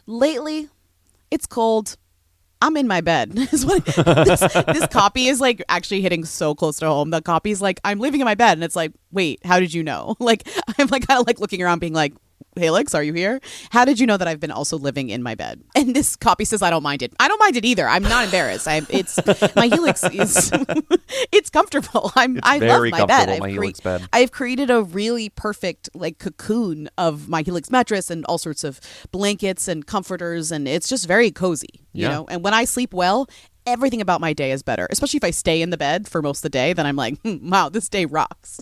Lately, it's cold. I'm in my bed. This copy is like actually hitting so close to home. The copy is like, I'm living in my bed. And it's like, wait, how did you know? Like, I'm like kind of like looking around being like, Helix, are you here? How did you know that I've been also living in my bed? And this copy says I don't mind it. I don't mind it either. I'm not embarrassed. It's my Helix is it's comfortable. I love my bed. My Helix bed. I've created a really perfect like cocoon of my Helix mattress and all sorts of blankets and comforters, and it's just very cozy, you know. And when I sleep well, everything about my day is better, especially if I stay in the bed for most of the day. Then I'm like, wow, this day rocks.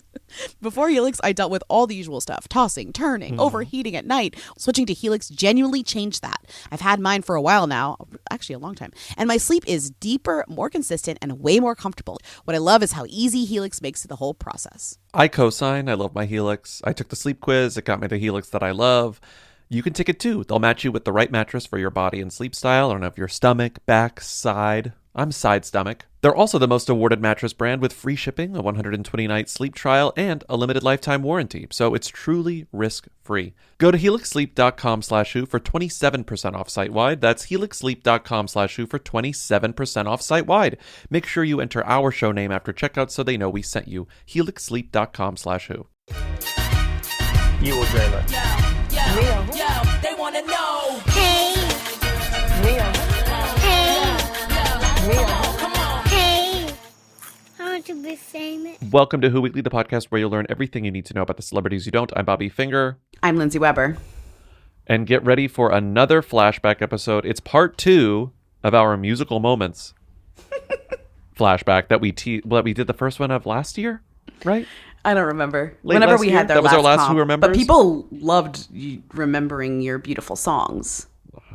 Before Helix, I dealt with all the usual stuff, tossing, turning, overheating at night. Switching to Helix genuinely changed that. I've had mine for a while now, actually a long time, and my sleep is deeper, more consistent, and way more comfortable. What I love is how easy Helix makes the whole process. I co-sign. I love my Helix. I took the sleep quiz. It got me the Helix that I love. You can take it too. They'll match you with the right mattress for your body and sleep style. I don't know if you're stomach, back, side. I'm side stomach. They're also the most awarded mattress brand with free shipping, a 120-night sleep trial, and a limited lifetime warranty. So it's truly risk-free. Go to helixsleep.com/who for 27% off site-wide. That's helixsleep.com/who for 27% off site-wide. Make sure you enter our show name after checkout so they know we sent you. helixsleep.com/who. You will dream it. Yo, they want to know. Hey, Mia. Come on. hey, I want to be famous. Welcome to Who Weekly, the podcast where you'll learn everything you need to know about the celebrities you don't. I'm Bobby Finger. I'm Lindsay Weber. And get ready for another flashback episode. It's part 2 of our musical moments flashback that we did the first one of last year, right? I don't remember. Late Whenever last we year? had their That was last our last comp. Who Remembers? But people loved remembering your beautiful songs.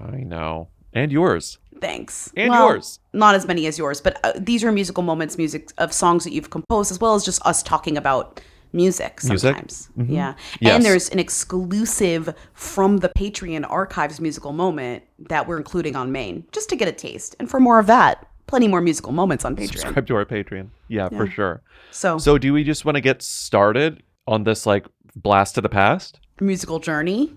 I know. And yours. Thanks. And Well, yours. Not as many as yours, but these are musical moments, music of songs that you've composed, as well as just us talking about music sometimes. Yeah. Yes. And there's an exclusive from the Patreon archives musical moment that we're including on Main, just to get a taste. And for more of that, plenty more musical moments on Patreon. Subscribe to our Patreon. Yeah, for sure. So do we just want to get started on this like blast to the past? musical journey.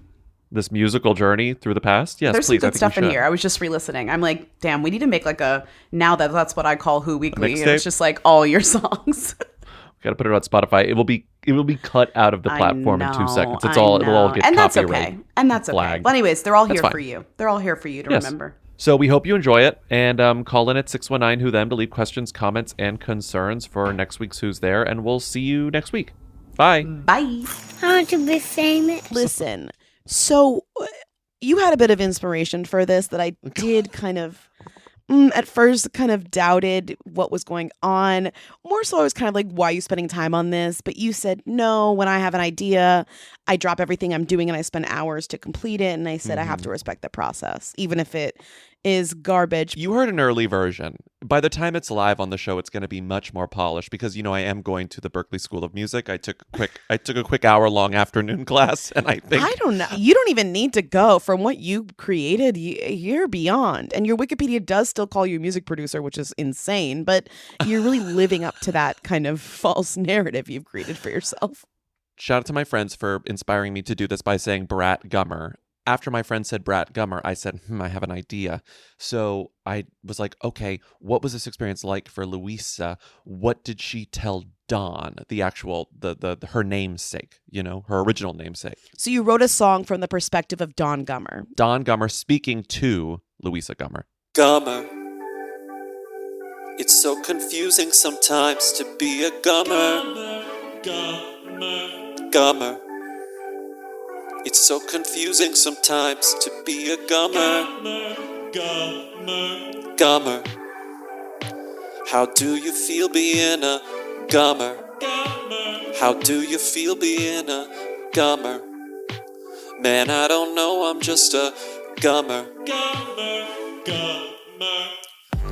This musical journey through the past? Yes, There's please. some I good think stuff we in should. here. I was just re-listening. I'm like, damn, we need to make like now that's what I call Who Weekly. And mixtape? it's just like all your songs. Got to put it on Spotify. It will be cut out of the platform in 2 seconds. It'll all get and that's copyright okay. And that's okay. flagged. Well, anyways, they're all here fine. for you. They're all here for you to Yes. remember. So we hope you enjoy it, and call in at 619-WHO-THEM to leave questions, comments, and concerns for next week's Who's There, and we'll see you next week. Bye. Bye. I want to be famous. Listen, so you had a bit of inspiration for this that I did kind of, at first kind of doubted what was going on. More so I was kind of like, why are you spending time on this? But you said, no, when I have an idea, I drop everything I'm doing and I spend hours to complete it. And I said, I have to respect the process, even if it is garbage. You heard an early version. By the time it's live on the show, it's going to be much more polished because, I am going to the Berklee School of Music. I took a quick hour-long afternoon class, and I think... I don't know. You don't even need to go. From what you created, you're beyond. And your Wikipedia does still call you a music producer, which is insane, but you're really living up to that kind of false narrative you've created for yourself. Shout out to my friends for inspiring me to do this by saying Brat Gummer. After my friend said Brat Gummer, I said, I have an idea. So I was like, okay, what was this experience like for Louisa? What did she tell Dawn, the actual, her namesake, her original namesake? So you wrote a song from the perspective of Dawn Gummer. Dawn Gummer speaking to Louisa Gummer. Gummer. It's so confusing sometimes to be a gummer. Gummer. It's so confusing sometimes to be a gummer. Gummer. How do you feel being a gummer? How do you feel being a gummer? Man, I don't know, I'm just a gummer.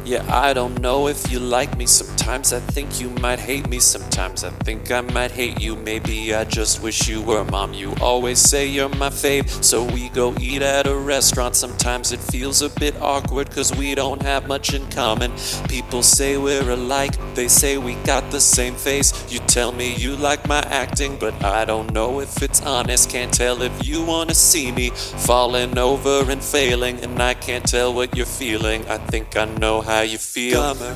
Yeah, I don't know if you like me. Sometimes I think you might hate me. Sometimes I think I might hate you. Maybe I just wish you were mom. You always say you're my fave, so we go eat at a restaurant. Sometimes it feels a bit awkward cause we don't have much in common. People say we're alike, they say we got the same face. You tell me you like my acting, but I don't know if it's honest. Can't tell if you wanna see me falling over and failing, and I can't tell what you're feeling. I think I know how you feel. Gummer.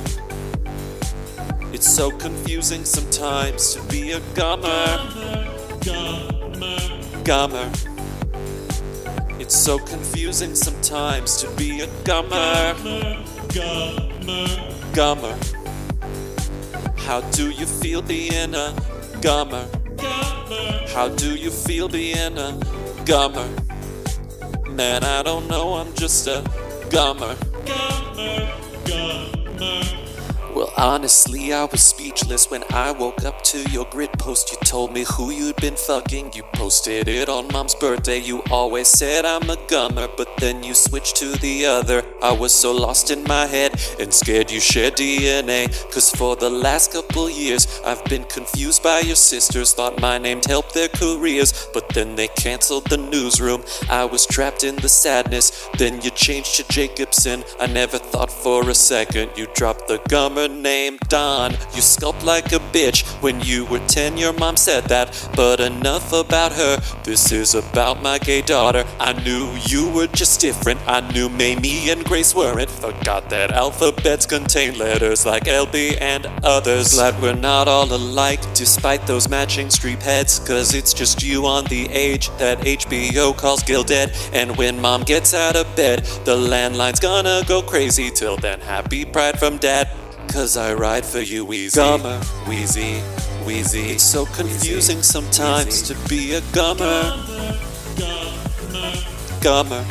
It's so confusing sometimes to be a gummer. Gummer. It's so confusing sometimes to be a gummer. Gummer. How do you feel being a gummer? How do you feel being a gummer? Man, I don't know, I'm just a gummer. Well, honestly, I was speechless when I woke up to your grid post. You told me who you'd been fucking. You posted it on mom's birthday. You always said I'm a gummer, but then you switched to the other. I was so lost in my head and scared you shared DNA. Cause for the last couple years, I've been confused by your sisters. Thought my name'd help their careers, but then they canceled the newsroom. I was trapped in the sadness. Then you changed to Jacobson. I never thought for a second you dropped the gummer name Don. You sculpt like a bitch. When you were 10, your mom said that. But enough about her. This is about my gay daughter. I knew you were just different. I knew Mamie and Grace weren't. Forgot that alphabets contain letters like LB and others. Glad we're not all alike, despite those matching streep heads. Cause it's just you on the age that HBO calls Gilded. And when mom gets out of bed, the landline's gonna go crazy. Till then, happy pride from dad. Cause I ride for you, Wheezy. Gummer, Wheezy, Wheezy. It's so confusing Wheezy. Sometimes Wheezy. To be a gummer. Gummer.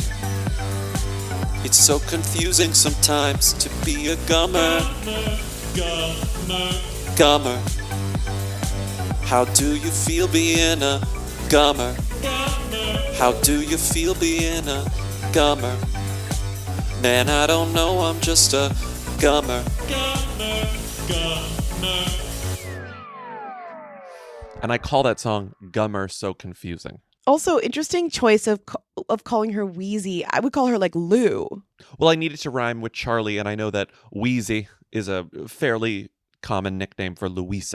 It's so confusing sometimes to be a gummer. Gummer. How do you feel being a gummer? How do you feel being a gummer? Man, I don't know, I'm just a gummer. And I call that song Gummer So Confusing. Also, interesting choice of calling her Wheezy. I would call her like Lou. Well, I needed to rhyme with Charlie, and I know that Wheezy is a fairly common nickname for Louise.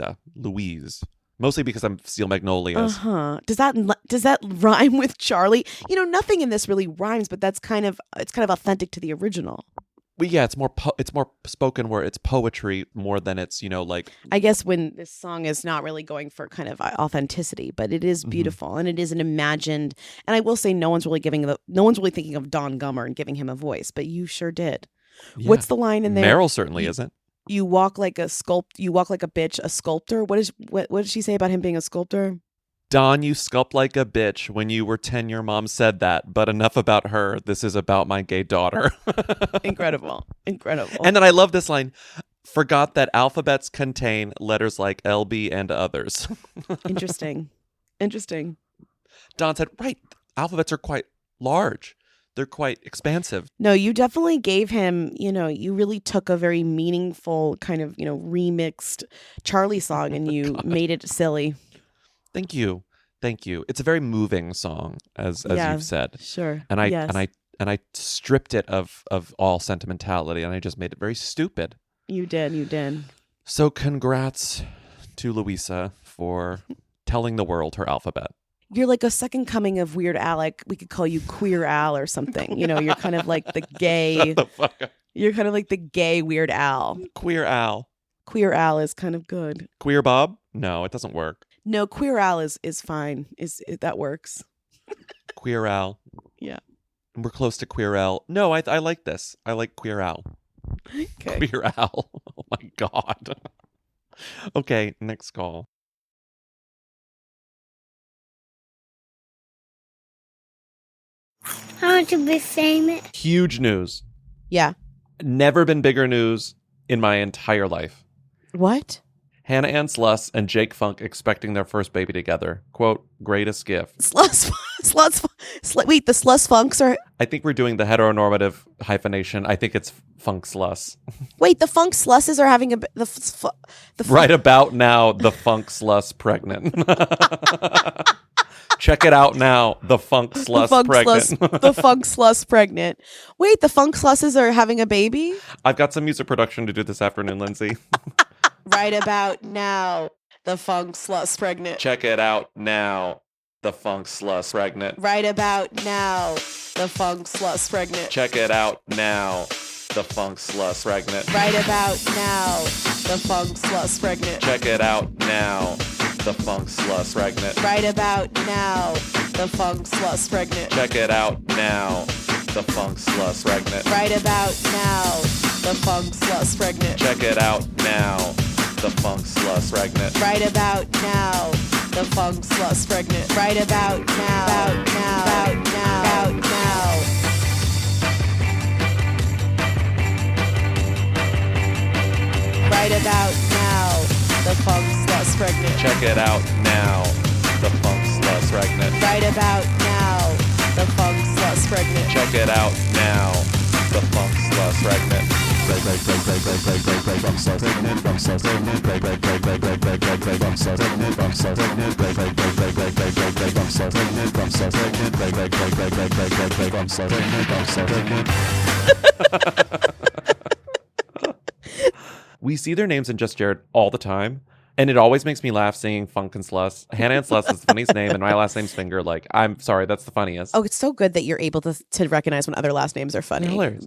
Mostly because I'm Steel Magnolias. Does that rhyme with Charlie? You know, nothing in this really rhymes, but it's kind of authentic to the original. Well, yeah, it's more spoken word. It's poetry more than it's, like... I guess when this song is not really going for kind of authenticity, but it is beautiful and it is an imagined. And I will say, no one's really thinking of Don Gummer and giving him a voice, but you sure did. Yeah. What's the line in there? Meryl certainly isn't. You walk like a bitch, a sculptor. What did she say about him being a sculptor? Don, you sculpt like a bitch. When you were 10, your mom said that. But enough about her. This is about my gay daughter. Incredible. And then I love this line. Forgot that alphabets contain letters like LB and others. Interesting. Don said, right, alphabets are quite large. They're quite expansive. No, you definitely gave him, you really took a very meaningful kind of, remixed Charlie song and you made it silly. Thank you. It's a very moving song, as you've said. Sure. And I stripped it of all sentimentality, and I just made it very stupid. You did. So congrats to Louisa for telling the world her alphabet. You're like a second coming of Weird Al. Like we could call you Queer Al or something. You're kind of like the gay. Shut the fuck up. You're kind of like the gay Weird Al. Queer Al. Queer Al is kind of good. Queer Bob? No, it doesn't work. No, Queer Al is fine. That works. Queer Al. Yeah. We're close to Queer Al. No, I like this. I like Queer Al. Okay. Queer Al. Oh my God. Okay, next call. I want to be famous. Huge news. Yeah. Never been bigger news in my entire life. What? Hannah Ann Sluss and Jake Funk expecting their first baby together. Quote, greatest gift. Wait, the Sluss Funks are... I think we're doing the heteronormative hyphenation. I think it's Funk Sluss. Wait, the Funk Slusses are having Right about now, the Funk Sluss pregnant. Check it out now, the Funk Sluss pregnant. The Funk Sluss pregnant. Wait, the Funk Slusses are having a baby? I've got some music production to do this afternoon, Lindsay. Right about now, the Funk Sluss pregnant. Check it out now, the Funk Sluss pregnant. Right about now, the Funk Sluss pregnant. Check it out now, the Funk Sluss pregnant. Right about now, the Funk Sluss pregnant. Check it out now, the Funk Sluss pregnant. Right about now, the Funk Sluss pregnant. Check it out now, the Funk Sluss pregnant. Right about now, the Funk Sluss pregnant. Check it out now, the Funk Sluss pregnant. Right about now, the Funk Sluss pregnant. Right about now, about now. Right about now, the Funk Sluss pregnant. Check it out now, the Funk Sluss pregnant. Right about now, the Funk Sluss pregnant. Check it out now, the Funk Sluss pregnant. We see their names in Just Jared all the time, and it always makes me laugh seeing Funk and Sluss. Hannah and Sluss is the funniest name, and my last name's Finger. Like, I'm sorry, that's the funniest. Oh, it's so good that you're able to recognize when other last names are funny. Hilarious.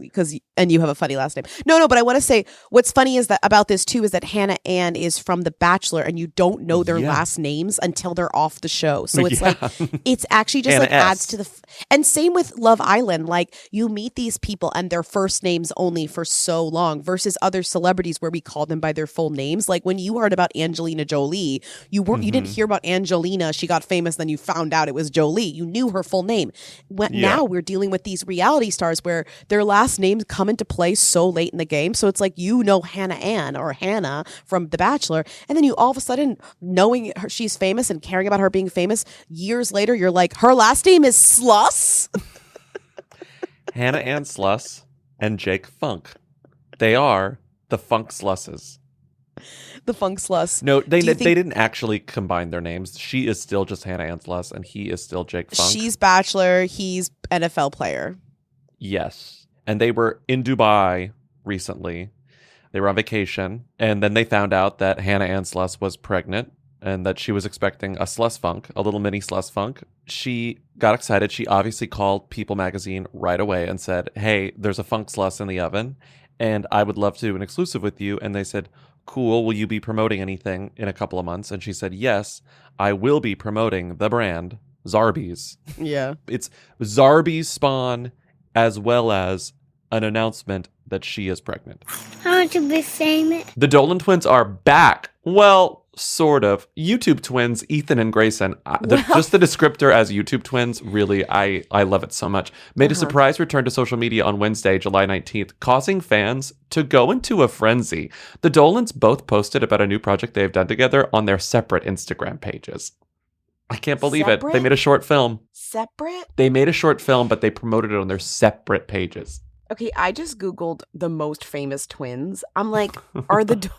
And you have a funny last name. No, but I want to say what's funny is that about this too is that Hannah Ann is from The Bachelor, and you don't know their last names until they're off the show. So it's like it's actually just Hannah like adds to the and same with Love Island. Like you meet these people and their first names only for so long versus other celebrities where we call them by their full names. Like when you heard about Angelina Jolie, you didn't hear about Angelina. She got famous, then you found out it was Jolie. You knew her full name. Now we're dealing with these reality stars where their last names come into play so late in the game. So it's like Hannah Ann or Hannah from The Bachelor, and then you all of a sudden knowing she's famous and caring about her being famous years later, you're like, her last name is Sluss. Hannah Ann Sluss and Jake Funk. They are the Funk Slusses. The Funk Sluss. No, they didn't actually combine their names. She is still just Hannah Ann Sluss, and he is still Jake Funk. She's Bachelor. He's NFL player. Yes. And they were in Dubai recently. They were on vacation, and then they found out that Hannah Ann Sluss was pregnant and that she was expecting a Sluss Funk, a little mini Sluss Funk. She got excited. She obviously called People magazine right away and said, hey, there's a Funk Sluss in the oven, and I would love to do an exclusive with you. And they said, cool, will you be promoting anything in a couple of months? And she said, yes, I will be promoting the brand Zarbee's. Yeah. It's Zarbee's spawn as well as an announcement that she is pregnant. I want to be famous. The Dolan twins are back. Well, sort of. YouTube twins, Ethan and Grayson. Just the descriptor as YouTube twins, really, I love it so much. Made a surprise return to social media on Wednesday, July 19th, causing fans to go into a frenzy. The Dolans both posted about a new project they have done together on their separate Instagram pages. I can't believe it. They made a short film. Separate? They made a short film, but they promoted it on their separate pages. Okay, I just Googled the most famous twins. I'm like, are the...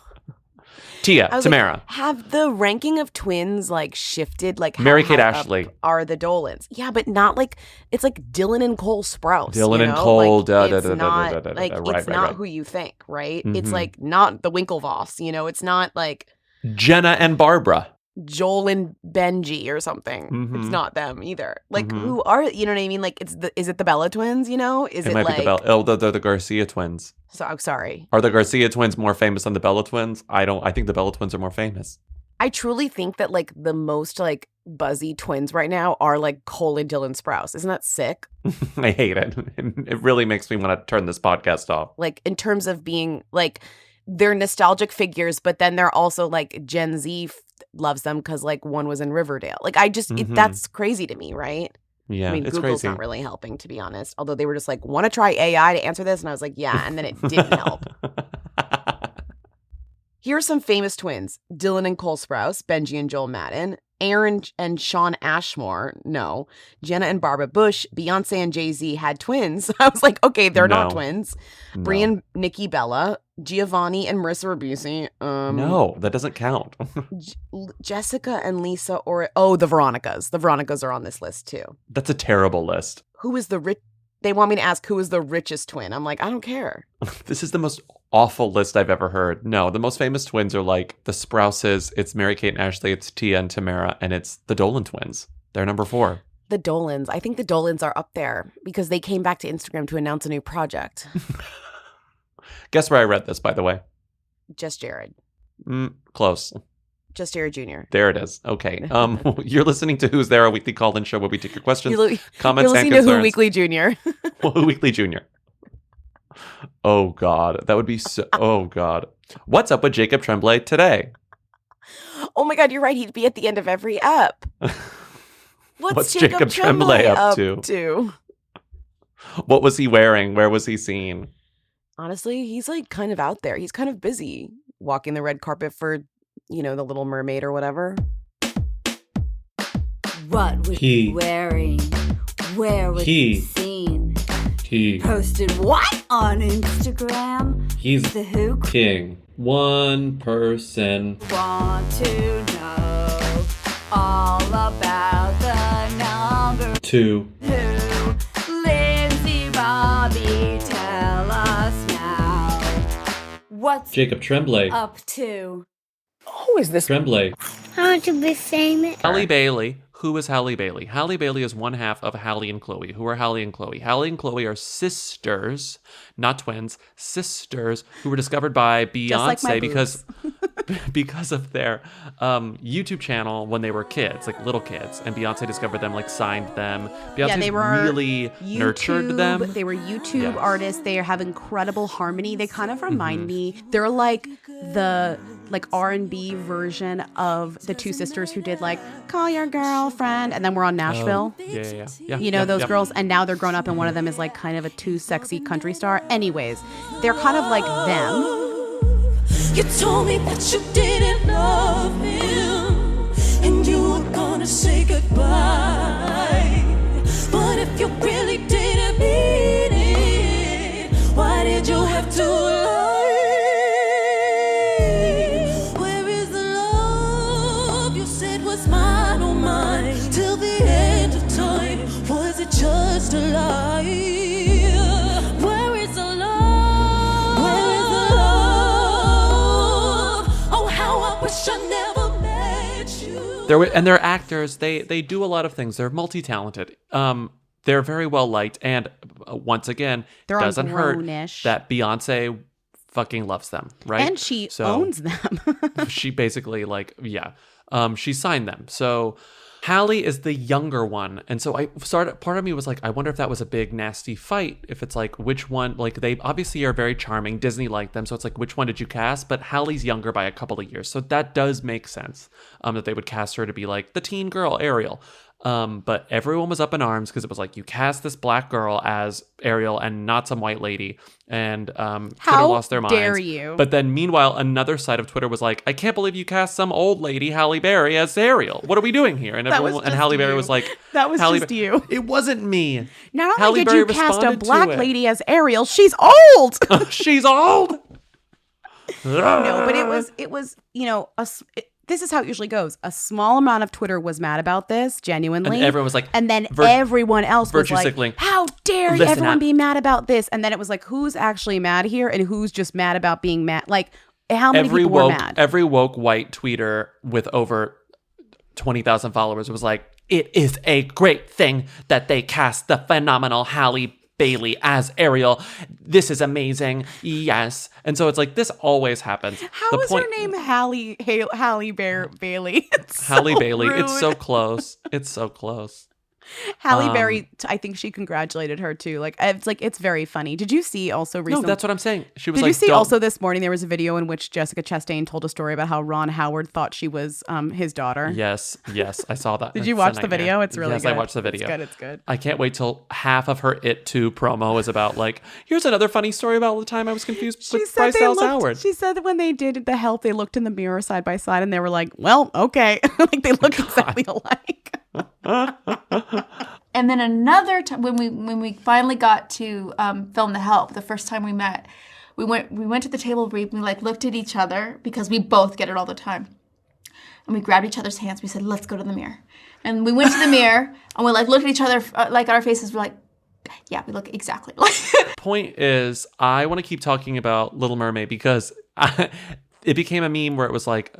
Tamara. Like, have the ranking of twins like shifted? Like Mary-Kate high Ashley up are the Dolans? Yeah, but not like it's like Dylan and Cole Sprouse. Dylan and Cole. It's not who you think, right? Mm-hmm. It's like not the Winklevoss. It's not like Jenna and Barbara. Joel and Benji or something. Mm-hmm. It's not them either. Like who are you know what I mean? Like is it the Bella twins? Is it might like be the Bella? They're the Garcia twins. So I'm sorry. Are the Garcia twins more famous than the Bella twins? I think the Bella twins are more famous. I truly think that like the most like buzzy twins right now are like Cole and Dylan Sprouse. Isn't that sick? I hate it. It really makes me want to turn this podcast off. Like in terms of being like they're nostalgic figures, but then they're also like Gen Z loves them because like one was in Riverdale. Like I just that's crazy to me, right? Yeah, I mean, it's Google's crazy. Not really helping, to be honest. Although they were just like, want to try AI to answer this? And I was like, yeah. And then it didn't help. Here are some famous twins. Dylan and Cole Sprouse, Benji and Joel Madden, Aaron and Sean Ashmore, no. Jenna and Barbara Bush, Beyonce and Jay-Z had twins. I was like, okay, they're not twins. No. Brie and Nikki Bella, Giovanni and Marissa Ribisi. No, that doesn't count. Jessica and Lisa the Veronicas. The Veronicas are on this list too. That's a terrible list. Who is the rich? They want me to ask who is the richest twin. I'm like, I don't care. This is the most awful list I've ever heard. No, the most famous twins are like the Sprouses. It's Mary-Kate and Ashley. It's Tia and Tamara. And it's the Dolan twins. They're number 4. The Dolans. I think the Dolans are up there because they came back to Instagram to announce a new project. Guess where I read this, by the way? Just Jared. Close. Just Jared Jr. There it is. Okay. You're listening to Who's There, a weekly call-in show where we take your questions, comments, you're listening and concerns. to Who Weekly Jr. Who Weekly Jr. Oh, God. That would be so... Oh, God. What's up with Jacob Tremblay today? Oh, my God. You're right. He'd be at the end of every ep. What's Jacob Tremblay up to? What was he wearing? Where was he seen? Honestly, he's like kind of out there. He's kind of busy walking the red carpet for, the Little Mermaid or whatever. What was he wearing? Where was he seen? He posted what on Instagram? He's the Who King. One person. Want to know all about the number 2. Who? Lindsay Bobby, tell us now. What's Jacob Tremblay up to? Who is this? Tremblay. I want to be famous. Halle Bailey. Who is Halle Bailey? Halle Bailey is one half of Halle and Chloe. Who are Halle and Chloe? Halle and Chloe are sisters, not twins, sisters who were discovered by Beyonce because of their YouTube channel when they were kids, like little kids. And Beyonce discovered them, like signed them. Beyonce really nurtured them. They were YouTube artists. They have incredible harmony. They kind of remind me. They're like the R&B version of the two sisters who did like Call Your Girlfriend, and then we're on Nashville. Yeah. Those girls, and now they're grown up, and one of them is like kind of a too sexy country star. Anyways, they're kind of like them. You told me that you didn't love him, and you were gonna say goodbye. But if you really didn't mean it, why did you have to lie? Where is the love you said was mine, oh mine, till the end of time? Was it just a lie? Where is the love? Where is the love? Oh, how I wish I never met you. And they're actors. They do a lot of things. They're multi-talented. They're very well liked. And once again, doesn't hurt that Beyonce fucking loves them, right? And she owns them. She basically she signed them. So Halle is the younger one. And so part of me was like, I wonder if that was a big nasty fight. If it's like, which one, like they obviously are very charming. Disney liked them. So it's like, which one did you cast? But Halle's younger by a couple of years. So that does make sense that they would cast her to be like the teen girl, Ariel. But everyone was up in arms because it was like, you cast this black girl as Ariel and not some white lady, and Twitter lost their minds. How dare you? But then meanwhile, another side of Twitter was like, I can't believe you cast some old lady, Halle Berry, as Ariel. What are we doing here? And Halle Berry was like, that was just you. It wasn't me. Not Halle only did Berry you cast a responded black to it. lady as Ariel, she's old. She's old. No, but it was this is how it usually goes. A small amount of Twitter was mad about this, genuinely. And everyone was like, and then everyone else was like, sickling. how dare everyone be mad about this? And then it was like, who's actually mad here and who's just mad about being mad? Like, how many people were mad? Every woke white tweeter with over 20,000 followers was like, it is a great thing that they cast the phenomenal Halle Bailey as Ariel. This is amazing. Yes. And so it's like, this always happens. How is her name Halle Bailey? Halle Bailey. Rude. It's so close. It's so close. Halle Berry, I think she congratulated her too. Like it's very funny. Did you see also recently? No, that's what I'm saying. She was Did like, you see "Don't-" also this morning there was a video in which Jessica Chastain told a story about how Ron Howard thought she was his daughter? Yes, I saw that. Did you watch the video? It's really good. Yes, I watched the video. It's good. I can't wait till half of her It Too promo is about like, here's another funny story about the time I was confused with Bryce Dallas Howard. She said that when they did The Help, they looked in the mirror side by side and they were like, well, okay. Like they look exactly alike. And then another time when we finally got to film The Help, the first time we met, we went to the table, we like looked at each other because we both get it all the time. And we grabbed each other's hands. We said, let's go to the mirror. And we went to the mirror and we like looked at each other like our faces were like, yeah, we look exactly like. Point is, I want to keep talking about Little Mermaid because it became a meme where it was like,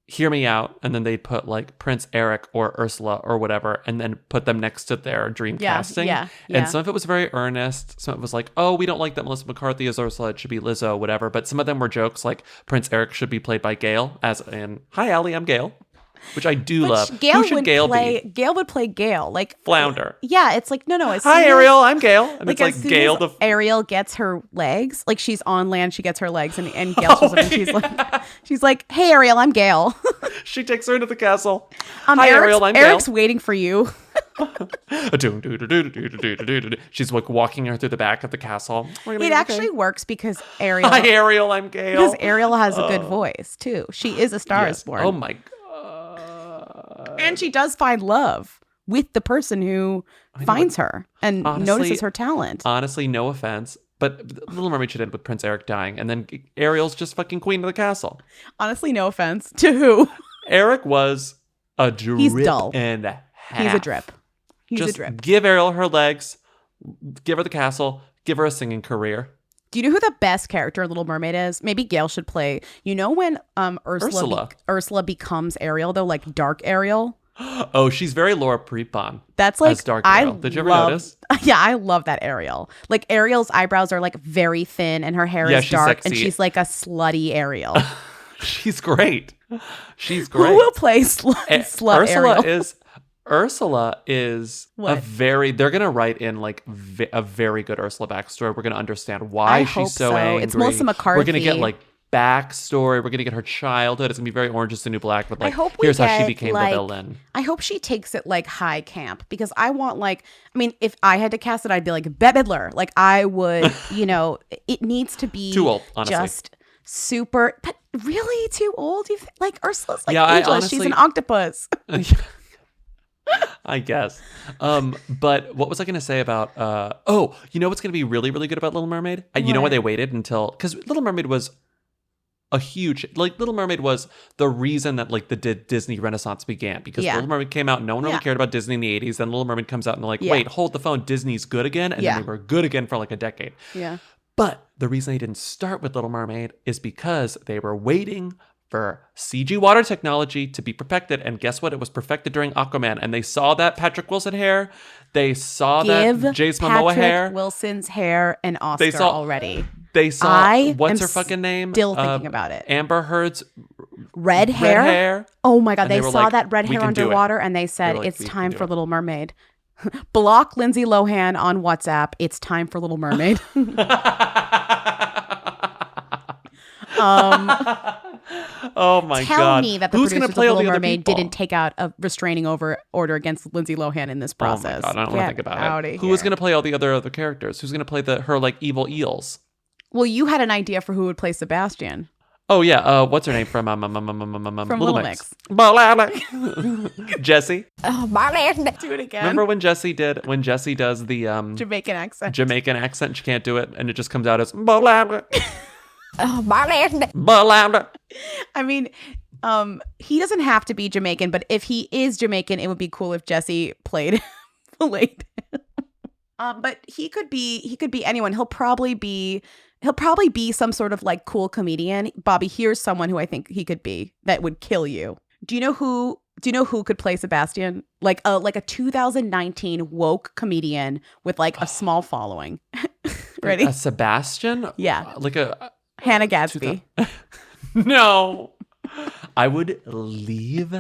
hear me out, and then they'd put like Prince Eric or Ursula or whatever, and then put them next to their dream casting. Yeah. And some of it was very earnest. Some of it was like, oh, we don't like that Melissa McCarthy is Ursula, it should be Lizzo, whatever. But some of them were jokes like Prince Eric should be played by Gail, as in, hi, Allie, I'm Gail. Which I do love. Who should Gail be? Gail would play Gail. Like Flounder. Yeah, it's like, no. Hi, Ariel, I'm Gail. And like, it's like Gail. Ariel gets her legs. Like she's on land, she gets her legs, and Gail shows up and she's like, hey, Ariel, I'm Gail. She takes her into the castle. Hi, Ariel, I'm Gail. Eric's waiting for you. She's like walking her through the back of the castle. It actually works because Ariel. Hi, Ariel, I'm Gail. Because Ariel has a good voice too. She is a Star is Born. Oh my god. And she does find love with the person who finds her and notices her talent. Honestly, no offense, but Little Mermaid should end with Prince Eric dying, and then Ariel's just fucking queen of the castle. Honestly, no offense to who? Eric was a drip. He's dull. And a half. He's a drip. Just give Ariel her legs, give her the castle, give her a singing career. Do you know who the best character in Little Mermaid is? Maybe Gail should play. You know when Ursula becomes Ariel, though, like Dark Ariel? Oh, she's very Laura Prepon. That's like, as Dark Ariel. Did you ever notice? Yeah, I love that Ariel. Like Ariel's eyebrows are like very thin and her hair is dark. Sexy. And she's like a slutty Ariel. She's great. She's great. Who will play slut Ariel? Ursula is they're going to write in like a very good Ursula backstory. We're going to understand why she's so angry. It's Melissa McCarthy. We're going to get like backstory. We're going to get her childhood. It's going to be very Orange is the New Black, but like here's how she became the villain. I hope she takes it like high camp because I want if I had to cast it, I'd be like Bette Midler. Like I would, it needs to be too old, honestly. Just super, but really too old? Like Ursula's like ageless. Honestly, she's an octopus. I guess. But what was I going to say about, you know what's going to be really, really good about Little Mermaid? You know why they waited until, because Little Mermaid was Little Mermaid was the reason that like the Disney Renaissance began, because Little Mermaid came out, no one really cared about Disney in the 80s, then Little Mermaid comes out and they're like, wait, hold the phone, Disney's good again, and then they were good again for like a decade. Yeah. But the reason they didn't start with Little Mermaid is because they were waiting for CG water technology to be perfected, and guess what? It was perfected during Aquaman, and they saw that Patrick Wilson hair, they saw that Jason Momoa hair, Patrick Wilson's hair, and Oscar already. They saw what's her fucking name? Still thinking about it. Amber Heard's red hair. Oh my god! They saw like, that red hair underwater, and they said it's time for Little Mermaid. Block Lindsay Lohan on WhatsApp. It's time for Little Mermaid. Oh my god! Tell me that the producers of Little Mermaid didn't take out a restraining order against Lindsay Lohan in this process. Oh my god! I don't want to think about it. Who was going to play all the other characters? Who's going to play her like evil eels? Well, you had an idea for who would play Sebastian. Oh yeah, what's her name from Little Mix? Jessie. Do it again. Remember when Jessie does the Jamaican accent? Jamaican accent. She can't do it, and it just comes out as. I mean, he doesn't have to be Jamaican, but if he is Jamaican, it would be cool if Jessie played. But he could be anyone. He'll probably be some sort of like cool comedian. Bobby, here's someone who I think he could be that would kill you. Do you know who could play Sebastian? Like a 2019 woke comedian with like a small following. Ready? A Sebastian? Yeah. Like a Hannah Gadsby. No. I would leave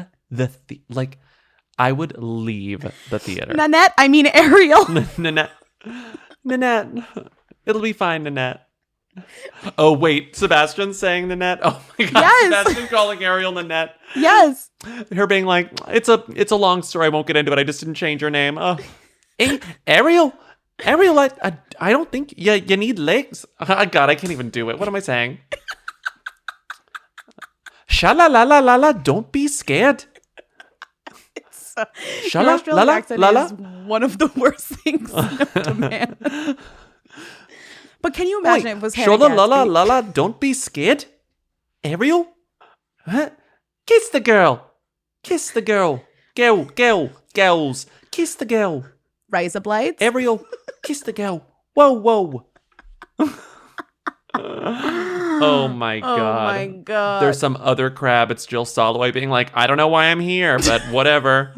I would leave the theater. Nanette, I mean Ariel. Nanette. It'll be fine, Nanette. Oh, wait. Sebastian's saying Nanette? Oh, my God. Yes. Sebastian calling Ariel Nanette. Yes. Her being like, it's a long story. I won't get into it. I just didn't change her name. Hey, Ariel, I don't think you need legs. Oh, God, I can't even do it. What am I saying? Sha-la-la-la-la-la, don't be scared. Your Australian accent is one of the worst things known to man. But can you imagine if it was Harry Gatsby? Sha-la-la-la-la-la, don't be scared. Ariel? Huh? Kiss the girl. Kiss the girl. Girls. Kiss the girl. Razor blades? Ariel, kiss the girl. Whoa. Oh my God. Oh my God. There's some other crab. It's Jill Soloway being like, I don't know why I'm here, but whatever.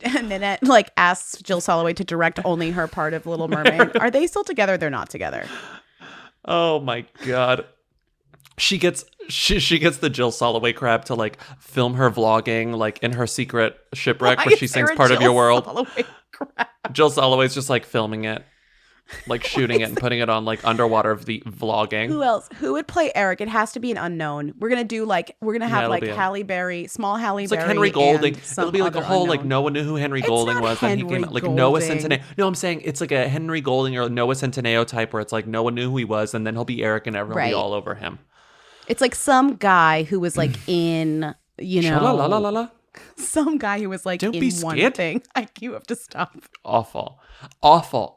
And Nanette asks Jill Soloway to direct only her part of Little Mermaid. Are they still together? They're not together. Oh my God. She gets the Jill Soloway crab to film her vlogging in her secret shipwreck, but she sings Part of Your World. Jill Soloway's just filming it. Shooting it and putting it on underwater of the vlogging. Who else? Who would play Eric? It has to be an unknown. We're gonna do have Halle Berry, small Halle Berry. It's Henry Golding. It'll be a whole unknown. no one knew who Henry Golding was. Henry And he came Golding. Noah Centineo. No, I'm saying it's like a Henry Golding or Noah Centineo type where it's no one knew who he was, and then he'll be Eric and everyone will be all over him. It's some guy who was in Sha-la-la-la-la-la. some guy who was Don't in be one scared. thing. You have to stop. Awful.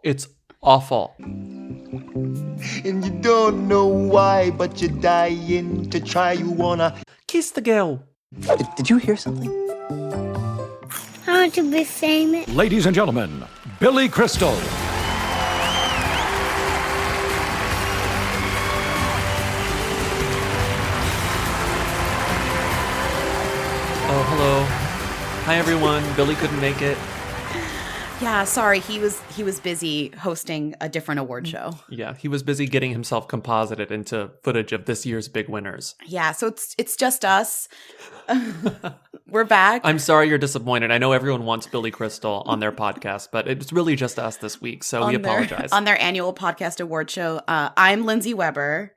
It's awful. And you don't know why, but you're dying to try. You wanna kiss the girl. Did you hear something? I want to be famous. Ladies and gentlemen, Billy Crystal. Oh, hello. Hi, everyone. Billy couldn't make it. Yeah, sorry. He was busy hosting a different award show. Yeah, he was busy getting himself composited into footage of this year's big winners. Yeah, so it's just us. We're back. I'm sorry you're disappointed. I know everyone wants Billy Crystal on their podcast, but it's really just us this week, so we apologize. On their annual podcast award show, I'm Lindsay Weber.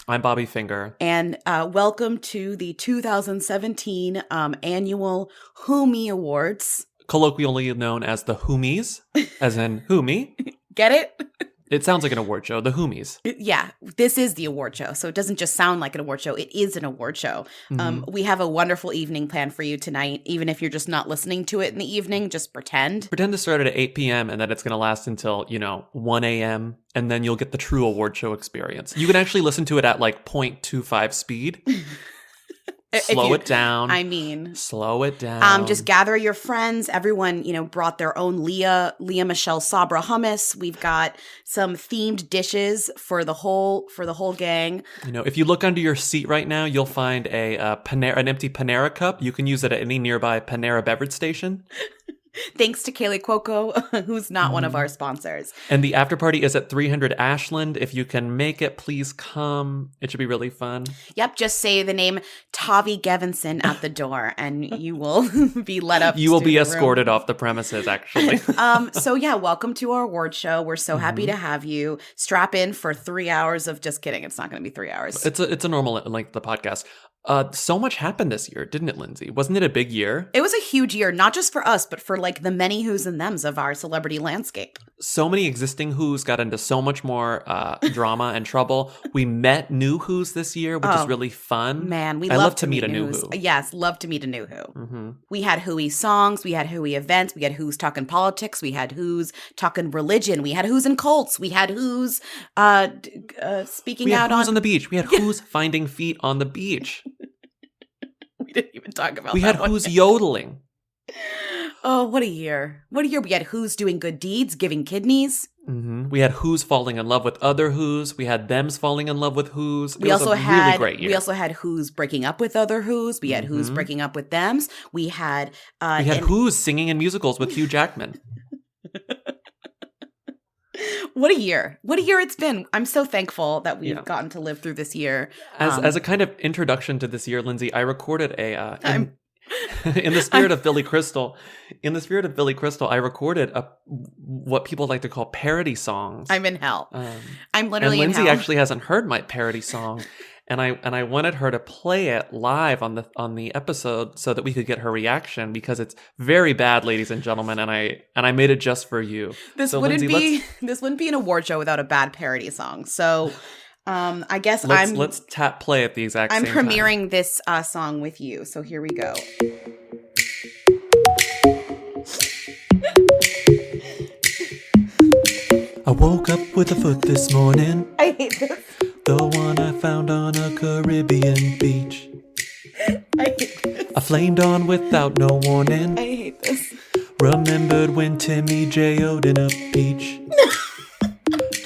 I'm Bobby Finger. And welcome to the 2017 annual Whomie Awards. Colloquially known as the Whomies, as in Whomie. Get it? It sounds like an award show, the Whomies. Yeah, this is the award show. So it doesn't just sound like an award show. It is an award show. Mm-hmm. We have a wonderful evening planned for you tonight. Even if you're just not listening to it in the evening, just pretend. Pretend to start at 8 p.m. and that it's going to last until, 1 a.m. And then you'll get the true award show experience. You can actually listen to it at 0.25 speed. Slow it down. Slow it down. Just gather your friends. Everyone, brought their own Leah Michelle Sabra hummus. We've got some themed dishes for the whole gang. If you look under your seat right now, you'll find an empty Panera cup. You can use it at any nearby Panera beverage station. Thanks to Kaylee Cuoco, who's not one of our sponsors. And the after party is at 300 Ashland. If you can make it, please come. It should be really fun. Yep, just say the name Tavi Gevinson at the door, and you will be let up. You will be escorted off the premises, actually. So yeah, welcome to our award show. We're so happy to have you. Strap in for 3 hours of just kidding. It's not going to be 3 hours. It's a normal length of the podcast. So much happened this year, didn't it, Lindsay? Wasn't it a big year? It was a huge year, not just for us, but for the many who's and thems of our celebrity landscape. So many existing who's got into so much more drama and trouble. We met new who's this year, which is really fun. Man, I love to meet a new who. Yes, love to meet a new who. Mm-hmm. We had whoey songs, we had whoey events, we had who's talking politics, we had who's talking religion, we had who's in cults, we had who's speaking we had out who's on the beach. We had who's finding feet on the beach. We didn't even talk about we that. We had who's yodeling. Oh, what a year. What a year. We had who's doing good deeds, giving kidneys. Mm-hmm. We had who's falling in love with other who's. We had them's falling in love with who's. We also had really great year. We also had who's breaking up with other who's. We had who's breaking up with them's. We had who's singing in musicals with Hugh Jackman. What a year. What a year it's been. I'm so thankful that we've gotten to live through this year. As a kind of introduction to this year, Lindsay, I recorded In the spirit of Billy Crystal, I recorded what people like to call parody songs. I'm in hell. I'm literally in hell. And Lindsay actually hasn't heard my parody song, and I wanted her to play it live on the episode so that we could get her reaction, because it's very bad, ladies and gentlemen, and I made it just for you. This wouldn't be an award show without a bad parody song. So I guess let's tap play at the exact same time. I'm premiering this song with you. So here we go. I woke up with a foot this morning. I hate this. The one I found on a Caribbean beach. I hate this. I flamed on without no warning. I hate this. Remembered when Timmy J.O'd in a peach.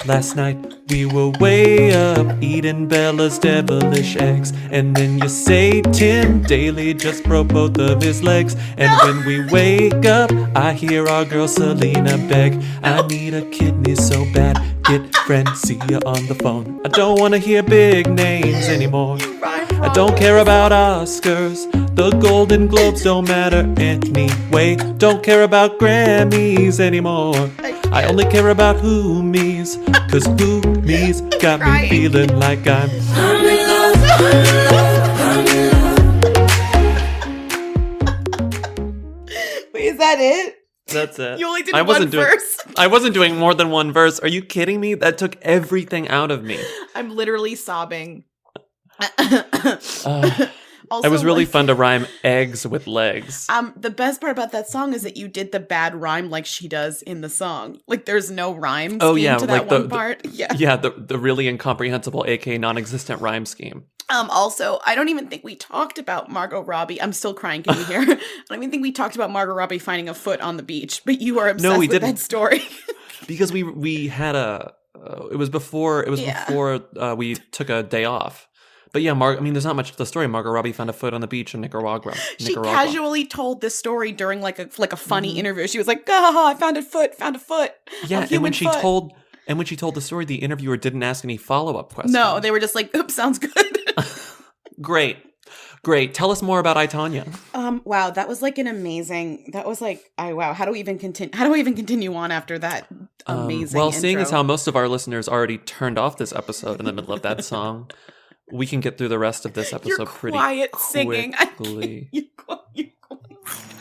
Last night we were way up eating Bella's devilish eggs, and then you say Tim Daly just broke both of his legs. And when we wake up, I hear our girl Selena beg, I need a kidney so bad, get friend, see you on the phone. I don't want to hear big names anymore. I don't care about Oscars, the Golden Globes don't matter anyway. Don't care about Grammys anymore. I only care about Who Me's, cause Who Me's got me feeling like I'm in love. Wait, is that it? That's it. You only did one verse. I wasn't doing more than one verse. Are you kidding me? That took everything out of me. I'm literally sobbing. Also, it was really fun to rhyme eggs with legs. The best part about that song is that you did the bad rhyme like she does in the song. Like there's no rhyme scheme to that one part. The really incomprehensible, aka non-existent rhyme scheme. Also, I don't even think we talked about Margot Robbie. I'm still crying. Can you hear? I don't even think we talked about Margot Robbie finding a foot on the beach. But you are obsessed with that story. Because we had it was before we took a day off. But yeah, there's not much to the story. Margot Robbie found a foot on the beach in Nicaragua. She casually told this story during like a funny interview. She was like, I found a foot. Yeah, and when she told the story, the interviewer didn't ask any follow-up questions. No, they were just like, oops, sounds good. Great. Tell us more about I, Tonya. Wow, that was like an amazing. That was like, wow. How do we even continue on after that amazing? Well, seeing as how most of our listeners already turned off this episode in the middle of that song, we can get through the rest of this episode pretty quickly. Singing. I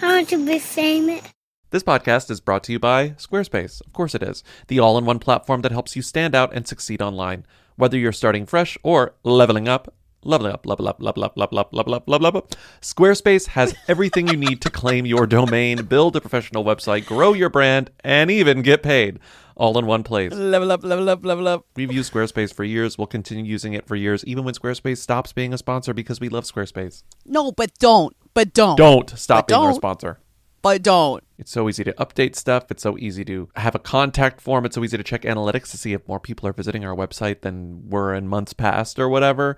want to be famous. This podcast is brought to you by Squarespace. Of course it is. The all-in-one platform that helps you stand out and succeed online. Whether you're starting fresh or leveling up, Squarespace has everything you need to claim your domain, build a professional website, grow your brand, and even get paid. All in one place. Level up. We've used Squarespace for years. We'll continue using it for years, even when Squarespace stops being a sponsor, because we love Squarespace. No, but don't. Don't stop being our sponsor. But don't. It's so easy to update stuff. It's so easy to have a contact form. It's so easy to check analytics to see if more people are visiting our website than were in months past or whatever.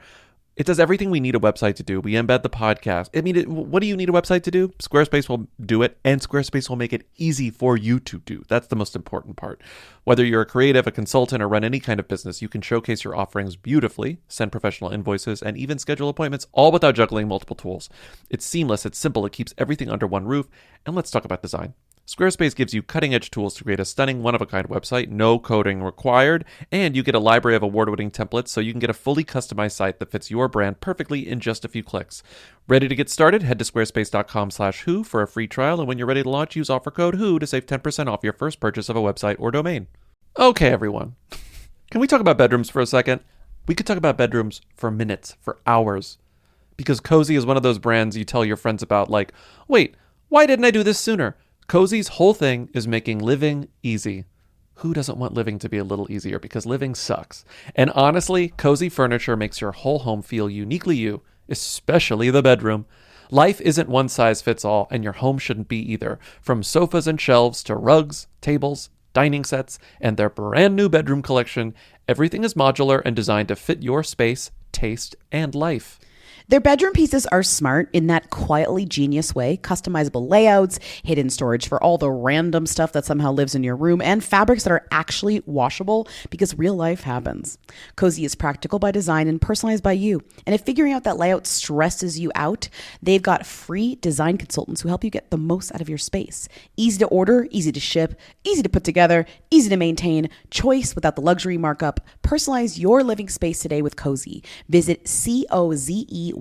It does everything we need a website to do. We embed the podcast. What do you need a website to do? Squarespace will do it, and Squarespace will make it easy for you to do. That's the most important part. Whether you're a creative, a consultant, or run any kind of business, you can showcase your offerings beautifully, send professional invoices, and even schedule appointments, all without juggling multiple tools. It's seamless, it's simple, it keeps everything under one roof, and let's talk about design. Squarespace gives you cutting-edge tools to create a stunning, one-of-a-kind website, no coding required, and you get a library of award-winning templates so you can get a fully customized site that fits your brand perfectly in just a few clicks. Ready to get started? Head to squarespace.com/who for a free trial, and when you're ready to launch, use offer code WHO to save 10% off your first purchase of a website or domain. Okay, everyone. Can we talk about bedrooms for a second? We could talk about bedrooms for minutes, for hours. Because Cozy is one of those brands you tell your friends about, like, wait, why didn't I do this sooner? Cozy's whole thing is making living easy. Who doesn't want living to be a little easier? Because living sucks. And honestly, Cozy furniture makes your whole home feel uniquely you, especially the bedroom. Life isn't one size fits all, and your home shouldn't be either. From sofas and shelves to rugs, tables, dining sets, and their brand new bedroom collection, everything is modular and designed to fit your space, taste, and life. Their bedroom pieces are smart in that quietly genius way. Customizable layouts, hidden storage for all the random stuff that somehow lives in your room, and fabrics that are actually washable because real life happens. Cozy is practical by design and personalized by you. And if figuring out that layout stresses you out, they've got free design consultants who help you get the most out of your space. Easy to order, easy to ship, easy to put together, easy to maintain. Choice without the luxury markup. Personalize your living space today with Cozy. Visit COZEY.com,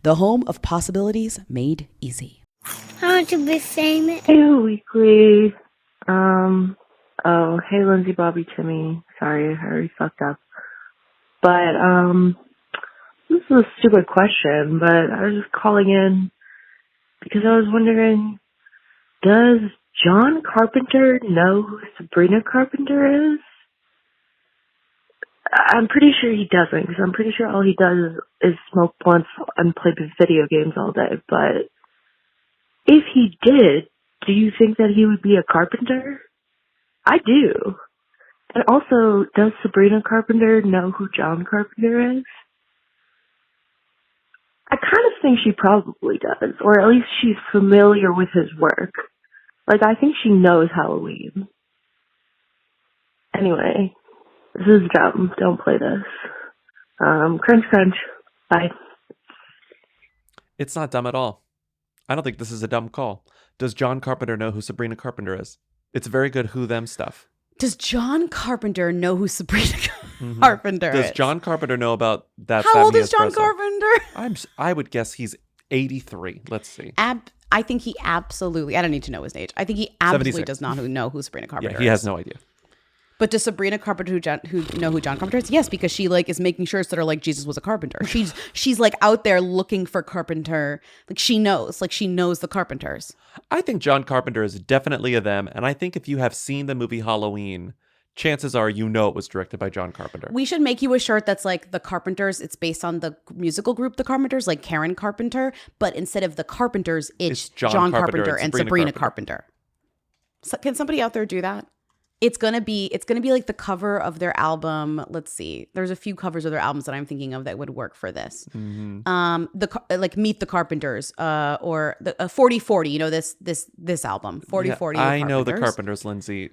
the home of possibilities made easy. I want to be famous. Hey, Weekly. Hey, Lindsay, Bobby, Timmy. Sorry, I already fucked up. But, this is a stupid question, but I was just calling in because I was wondering, does John Carpenter know who Sabrina Carpenter is? I'm pretty sure he doesn't, because I'm pretty sure all he does is smoke blunts and play video games all day. But if he did, do you think that he would be a carpenter? I do. And also, does Sabrina Carpenter know who John Carpenter is? I kind of think she probably does, or at least she's familiar with his work. Like, I think she knows Halloween. Anyway, this is dumb. Don't play this. Crunch, crunch. Bye. It's not dumb at all. I don't think this is a dumb call. Does John Carpenter know who Sabrina Carpenter is? It's very good who them stuff. Does John Carpenter know who Sabrina Carpenter is? Does John Carpenter know about that? How old is John Carpenter? I would guess he's 83. Let's see. I think he absolutely, I don't need to know his age. I think he absolutely 76. does not know who Sabrina Carpenter is. Yeah, he has no idea. But does Sabrina Carpenter who know who John Carpenter is? Yes, because she like is making sure that are like Jesus was a carpenter. She's like out there looking for Carpenter. Like she knows the Carpenters. I think John Carpenter is definitely a them, and I think if you have seen the movie Halloween, chances are you know it was directed by John Carpenter. We should make you a shirt that's like the Carpenters. It's based on the musical group The Carpenters, like Karen Carpenter, but instead of the Carpenters, it's John Carpenter and Sabrina Carpenter. So can somebody out there do that? It's gonna be like the cover of their album. Let's see. There's a few covers of their albums that I'm thinking of that would work for this. Mm-hmm. Like Meet the Carpenters, or the 4040. You know this album 4040. Yeah, I know the Carpenters, Lindsay.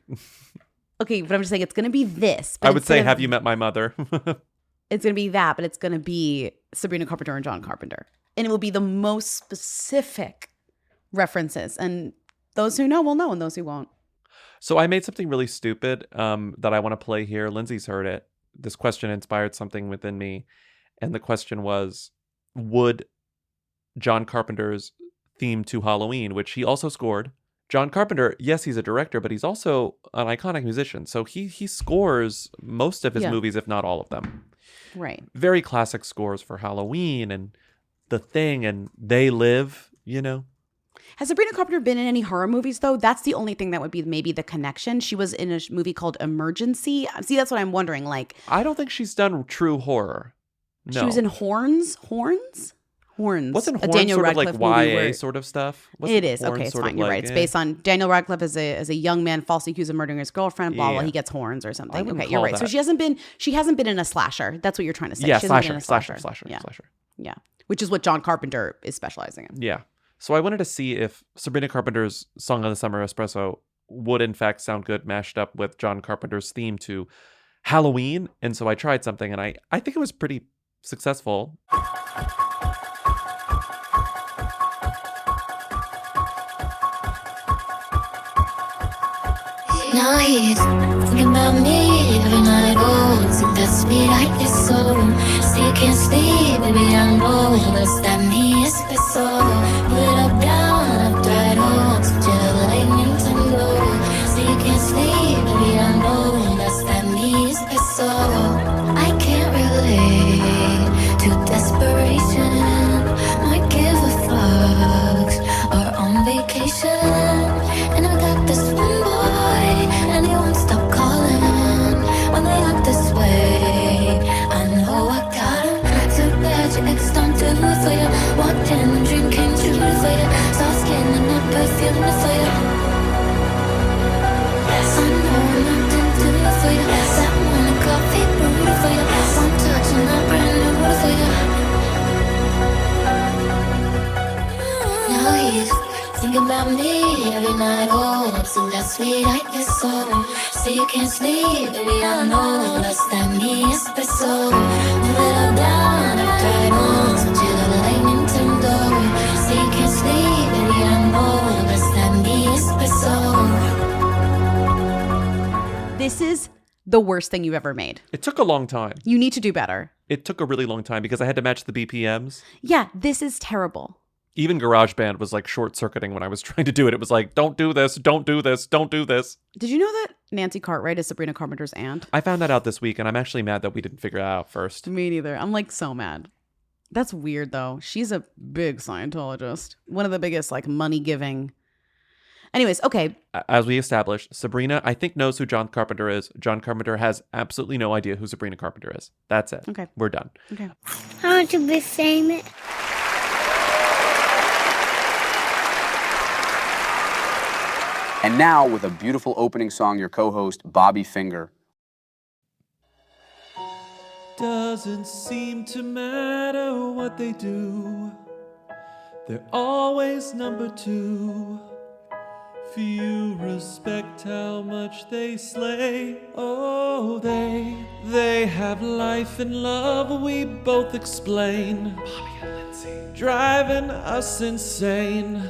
Okay, but I'm just saying it's gonna be this. I would say, have you met my mother? It's gonna be that, but it's gonna be Sabrina Carpenter and John Carpenter, and it will be the most specific references. And those who know will know, and those who won't. So I made something really stupid that I want to play here. Lindsay's heard it. This question inspired something within me. And the question was, would John Carpenter's theme to Halloween, which he also scored. John Carpenter, yes, he's a director, but he's also an iconic musician. So he scores most of his movies, if not all of them. Right. Very classic scores for Halloween and The Thing and They Live, you know. Has Sabrina Carpenter been in any horror movies, though? That's the only thing that would be maybe the connection. She was in a movie called Emergency. See, that's what I'm wondering. Like, I don't think she's done true horror. No. She was in Horns? Wasn't Horns a Daniel sort Radcliffe of like YA where sort of stuff? It is. Okay, it's fine. You're right. It's based on Daniel Radcliffe as a young man falsely accused of murdering his girlfriend, blah, blah, he gets horns or something. Okay, you're right. So she hasn't been in a slasher. That's what you're trying to say. Yeah, she slasher. Yeah. Which is what John Carpenter is specializing in. Yeah. So I wanted to see if Sabrina Carpenter's Song of the Summer Espresso would in fact sound good mashed up with John Carpenter's theme to Halloween. And so I tried something and I think it was pretty successful. Now he's thinking about me every night. Oh, is it that sweet I get so still can't sleep, baby I know it's that me espresso. Put it up down, up right on, till lightning to go. Still can't sleep, baby I know that's that me espresso. I can't relate to desperation. Might give a fucks or on vacation. And I got this one boy, and he won't stop calling when they act this way. I know I got him. Too bad your ex don't do it for you. Walked in and dream came true for you. Soft skin and that perfume for you. I know I'm not into it for you. That one coffee brew. Think about me every night, oh, I'm so that sweet, I guess so. Say you can't sleep, baby, I know. That's that me, espresso. Move it all down, I try on. So chill the lightning tendo. Say you can't sleep, baby, I know. That's that me, espresso. This is the worst thing you've ever made. It took a long time. You need to do better. It took a really long time because I had to match the BPMs. Yeah, this is terrible. Even GarageBand was like short-circuiting when I was trying to do it. It was like, don't do this, don't do this, don't do this. Did you know that Nancy Cartwright is Sabrina Carpenter's aunt? I found that out this week, and I'm actually mad that we didn't figure it out first. Me neither. I'm like so mad. That's weird, though. She's a big Scientologist. One of the biggest, like, money-giving. Anyways, okay. As we established, Sabrina, I think, knows who John Carpenter is. John Carpenter has absolutely no idea who Sabrina Carpenter is. That's it. Okay. We're done. Okay. I want to be famous. And now, with a beautiful opening song, your co-host, Bobby Finger. Doesn't seem to matter what they do. They're always number two. Few respect how much they slay. Oh, they have life and love, we both explain. Bobby and Lindsay driving us insane.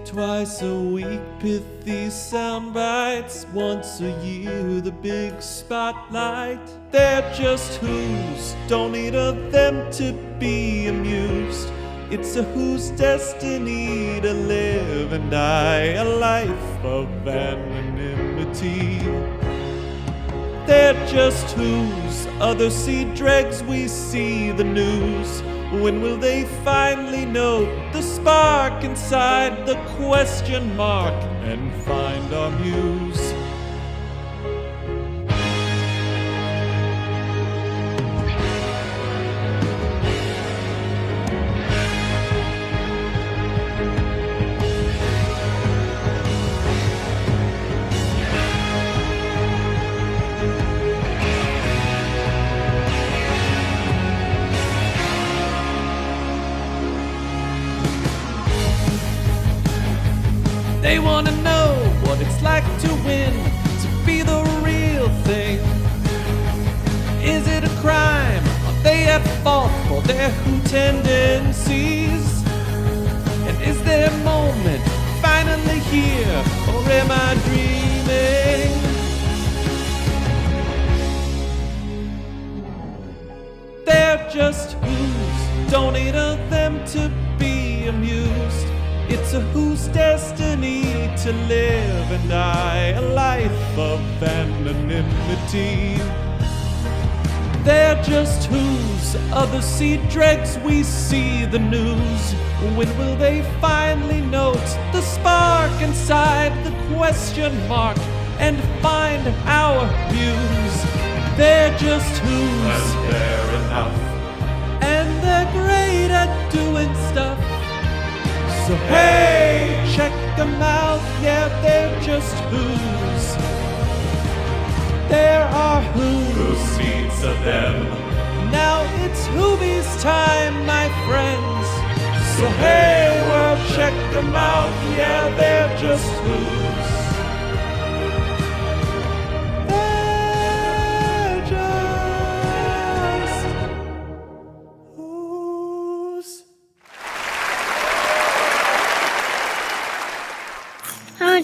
Twice a week, pithy sound bites. Once a year, the big spotlight. They're just who's, don't need of them to be amused. It's a who's destiny to live and die a life of anonymity. They're just who's, others see dregs, we see the news. When will they finally note the spark inside the question mark and find our muse? They wanna know what it's like to win, to be the real thing. Is it a crime? Are they at fault for their who tendencies? And is their moment finally here, or am I dreaming? They're just who's, don't need of them to be amused. It's a who's destiny to live and die a life of anonymity. They're just who's, others see dregs, we see the news. When will they finally note the spark inside the question mark and find our muse? They're just who's, and they're enough, and they're great at doing stuff. So hey, check them out, yeah, they're just who's. There are who's needs of them. Now it's who's time, my friends. So hey, well, check them out, yeah, they're just who's.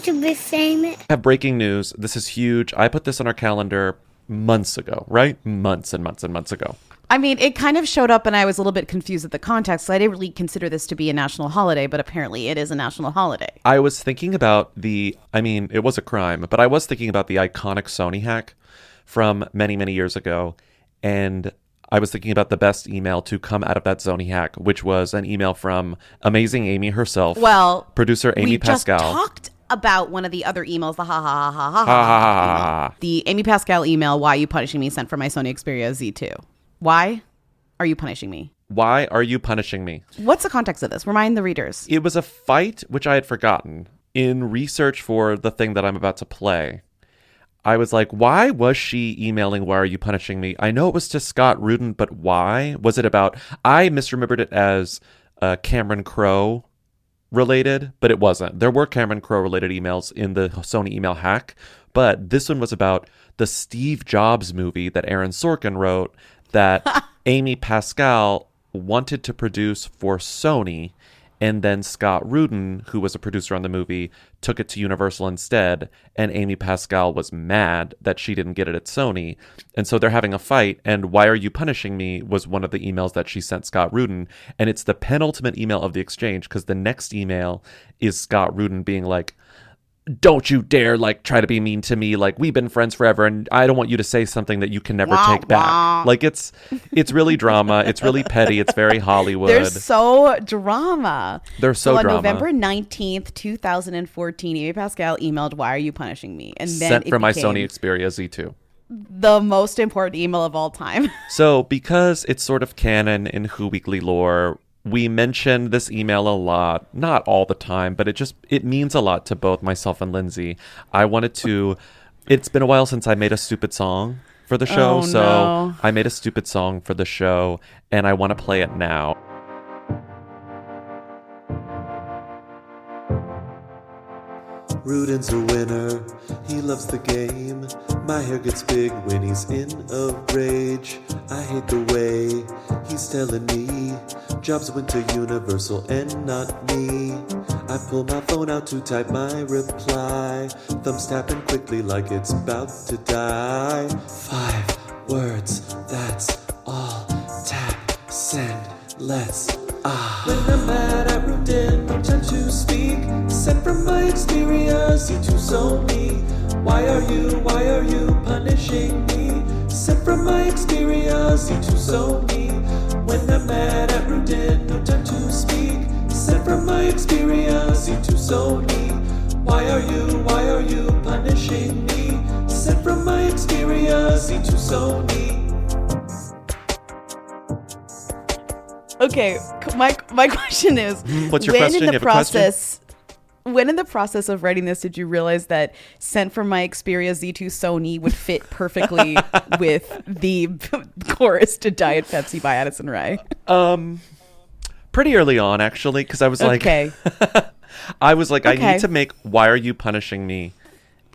To be famous. I have breaking news. This is huge. I put this on our calendar months ago, right? Months and months and months ago. I mean, it kind of showed up and I was a little bit confused at the context. So I didn't really consider this to be a national holiday, but apparently it is a national holiday. I was thinking about it was a crime, but I was thinking about the iconic Sony hack from many, many years ago. And I was thinking about the best email to come out of that Sony hack, which was an email from Amazing Amy herself. Well, producer Amy Pascal. We just talked about one of the other emails, the ha. The Amy Pascal email, why are you punishing me, sent from my Sony Xperia Z2. Why are you punishing me? Why are you punishing me? What's the context of this? Remind the readers. It was a fight, which I had forgotten. In research for the thing that I'm about to play, I was like, why was she emailing, why are you punishing me? I know it was to Scott Rudin, but why? Was it about, I misremembered it as Cameron Crowe related, but it wasn't. There were Cameron Crowe related emails in the Sony email hack, but this one was about the Steve Jobs movie that Aaron Sorkin wrote that Amy Pascal wanted to produce for Sony, and then Scott Rudin, who was a producer on the movie, took it to Universal instead, and Amy Pascal was mad that she didn't get it at Sony. And so they're having a fight, and "Why Are You Punishing Me" was one of the emails that she sent Scott Rudin, and it's the penultimate email of the exchange, because the next email is Scott Rudin being like, "Don't you dare like try to be mean to me. Like, we've been friends forever, and I don't want you to say something that you can never take back." Like, it's really drama. It's really petty. It's very Hollywood. They're so drama. They're so on drama. November 19th, 2014, Amy Pascal emailed, "Why are you punishing me?" And then sent from my Sony Xperia Z2. The most important email of all time. So because it's sort of canon in Who Weekly lore, we mention this email a lot, not all the time, but it means a lot to both myself and Lindsay. It's been a while since I made a stupid song for the show, so I made a stupid song for the show, and I want to play it now. Rudin's a winner, he loves the game. My hair gets big when he's in a rage. I hate the way he's telling me Jobs went to Universal and not me. I pull my phone out to type my reply, thumbs tapping quickly like it's about to die. 5 words, that's all. Tap, send, let's When I'm mad at Rudin, no time to speak. Sent from my Xperia Z2 Sony. Why are you punishing me? Sent from my Xperia Z2 Sony. When I'm mad at Rudin, no time to speak. Sent from my Xperia Z2 Sony. Why are you punishing me? Sent from my Xperia Z2 Sony. Okay, my question is, what's your question? When in the process of writing this, did you realize that "Sent from my Xperia Z2 Sony" would fit perfectly with the chorus to "Diet Pepsi" by Addison Rae? Pretty early on, actually, because I was like, I need to make "Why Are You Punishing Me"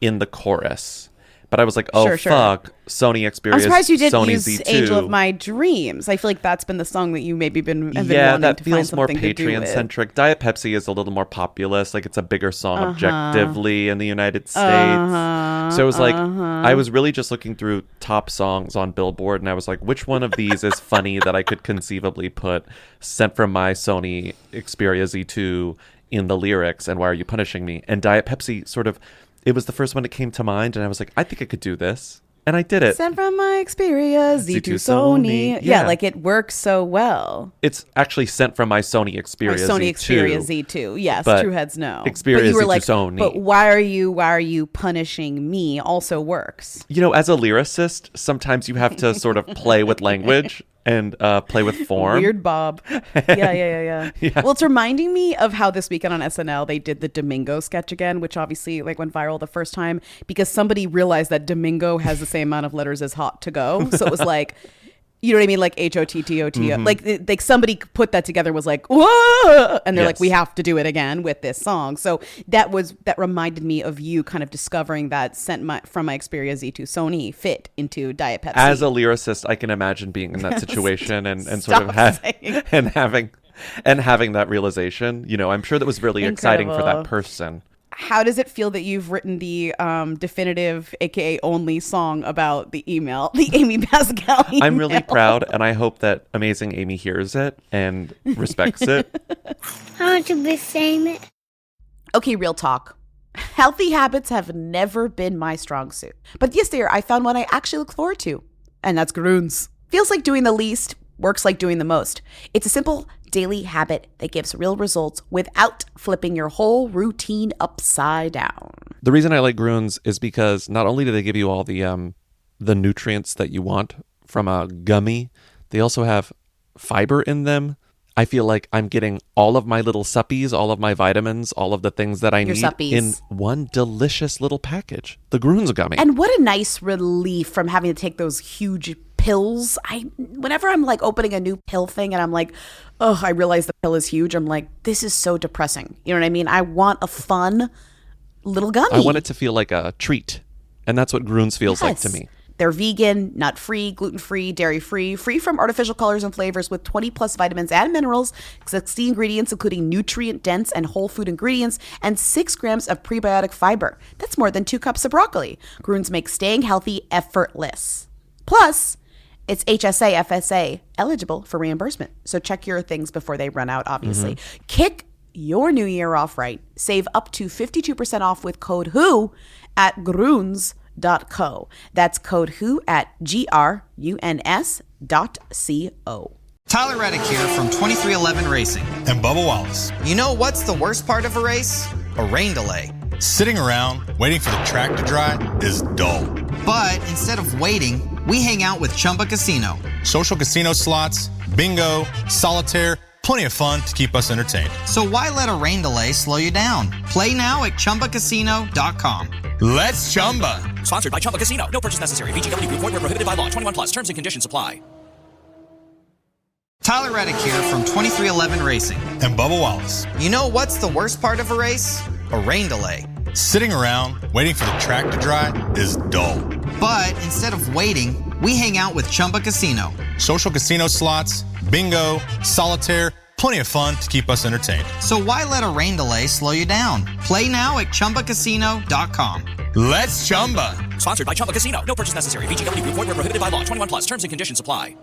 in the chorus. But I was like, fuck, Sony Xperia. I'm surprised you didn't Sony use Z2. "Angel of My Dreams." I feel like that's been the song that you maybe have been wanting to that find feels more something to do with. Patreon-centric. Diet Pepsi is a little more populous. Like, it's a bigger song objectively in the United States. So it was like, I was really just looking through top songs on Billboard, and I was like, which one of these is funny that I could conceivably put "Sent from my Sony Xperia Z2" in the lyrics, and "Why Are You Punishing Me?" And Diet Pepsi sort of... It was the first one that came to mind, and I was like, I think I could do this. And I did it. "Sent from my Xperia Z2 Sony." Yeah, like it works so well. It's actually "Sent from my Sony Xperia Z2. Sony Xperia Z2. Yes, true heads know. Xperia Z2 Sony. But why are you punishing me also works. You know, as a lyricist, sometimes you have to sort of play with language and play with form. Weird Bob. Yeah. Well, it's reminding me of how this weekend on SNL they did the Domingo sketch again, which obviously like went viral the first time because somebody realized that Domingo has the same amount of letters as hot to go. So it was like, you know what I mean? Like HOTTOT. Like somebody put that together and was like, whoa! And they're like, we have to do it again with this song. So that reminded me of you kind of discovering that from my Xperia Z2 Sony fit into Diet Pepsi. As a lyricist, I can imagine being in that situation and sort of having that realization. You know, I'm sure that was really exciting for that person. How does it feel that you've written the definitive, aka only song about the Amy Pascal email? I'm really proud, and I hope that amazing Amy hears it and respects it. I want to be famous. Okay, real talk. Healthy habits have never been my strong suit. But this year, I found one I actually look forward to, and that's groons. Feels like doing the least, works like doing the most. It's a simple daily habit that gives real results without flipping your whole routine upside down. The reason I like groons is because not only do they give you all the nutrients that you want from a gummy, they also have fiber in them. I feel like I'm getting all of my little suppies, all of my vitamins, all of the things that I need in one delicious little package. The Groons gummy. And what a nice relief from having to take those huge pills. Whenever I'm like opening a new pill thing and I'm like, oh, I realize the pill is huge. I'm like, this is so depressing. You know what I mean? I want a fun little gummy. I want it to feel like a treat. And that's what Groons feels like to me. They're vegan, nut-free, gluten-free, dairy-free, free from artificial colors and flavors with 20 plus vitamins and minerals, 60 ingredients including nutrient-dense and whole food ingredients, and 6 grams of prebiotic fiber. That's more than 2 cups of broccoli. Groons make staying healthy effortless. Plus, it's HSA, FSA eligible for reimbursement. So check your things before they run out, obviously. Kick your new year off right. Save up to 52% off with code WHO at Groons.co. That's code WHO at GRUNS.co. Tyler Reddick here from 2311 Racing. And Bubba Wallace. You know what's the worst part of a race? A rain delay. Sitting around waiting for the track to dry is dull. But instead of waiting, we hang out with Chumba Casino. Social casino slots, bingo, solitaire, plenty of fun to keep us entertained. So why let a rain delay slow you down? Play now at ChumbaCasino.com. Let's Chumba. Sponsored by Chumba Casino. No purchase necessary. VGW Group. Void where prohibited by law. 21 plus. Terms and conditions apply. Tyler Reddick here from 2311 Racing. And Bubba Wallace. You know what's the worst part of a race? A rain delay. Sitting around waiting for the track to dry is dull. But instead of waiting, we hang out with Chumba Casino. Social casino slots, bingo, solitaire, plenty of fun to keep us entertained. So why let a rain delay slow you down? Play now at ChumbaCasino.com. Let's Chumba. Sponsored by Chumba Casino. No purchase necessary. VGW Group. Void where prohibited by law. 21 plus. Terms and conditions apply.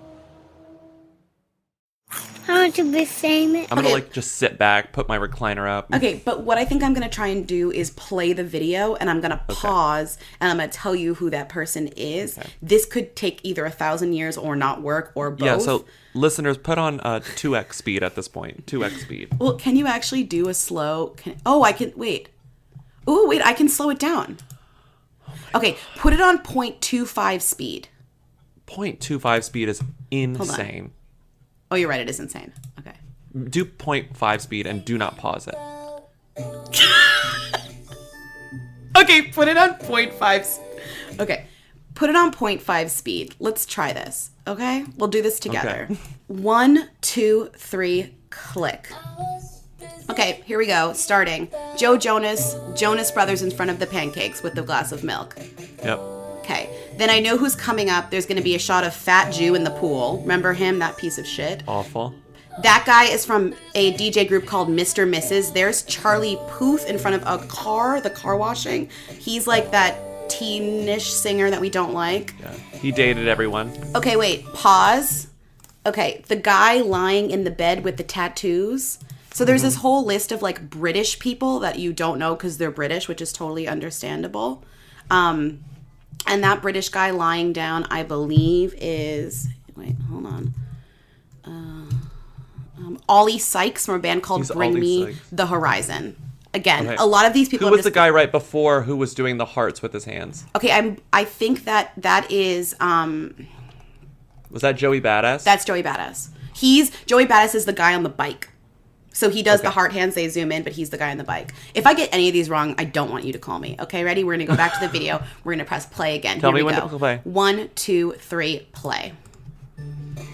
I want to be famous. I'm going to just sit back, put my recliner up. Okay, but what I think I'm going to try and do is play the video and I'm going to pause and I'm going to tell you who that person is. Okay. This could take either 1,000 years or not work or both. Yeah, so listeners, put on 2x speed at this point. 2x speed. Well, can you actually do a slow... I can... Wait. Oh, wait, I can slow it down. Okay, put it on 0.25 speed. 0.25 speed is insane. Oh, you're right. It is insane. Okay. Do 0.5 speed and do not pause it. Okay, put it on 0.5. Okay, put it on 0.5 speed. Let's try this. Okay, we'll do this together. Okay. 1, 2, 3, click. Okay, here we go. Starting. Joe Jonas Brothers in front of the pancakes with the glass of milk. Yep. Okay, then I know who's coming up. There's going to be a shot of Fat Jew in the pool. Remember him? That piece of shit. Awful. That guy is from a DJ group called Mr. Mrs. There's Charlie Puth in front of a car, the car washing. He's like that teenish singer that we don't like. Yeah, he dated everyone. Okay, wait, pause. Okay, the guy lying in the bed with the tattoos. So there's this whole list of like British people that you don't know because they're British, which is totally understandable. And that British guy lying down, I believe, is... Wait, hold on. Ollie Sykes from a band called Bring Me the Horizon. Again, a lot of these people... Who was the guy right before who was doing the hearts with his hands? Okay, I think that is... Was that Joey Badass? That's Joey Badass. Joey Badass is the guy on the bike. So he does the heart hands, they zoom in, but he's the guy on the bike. If I get any of these wrong, I don't want you to call me. Okay, ready? We're going to go back to the video. We're going to press play again. Tell me when to play. 1, 2, 3, play.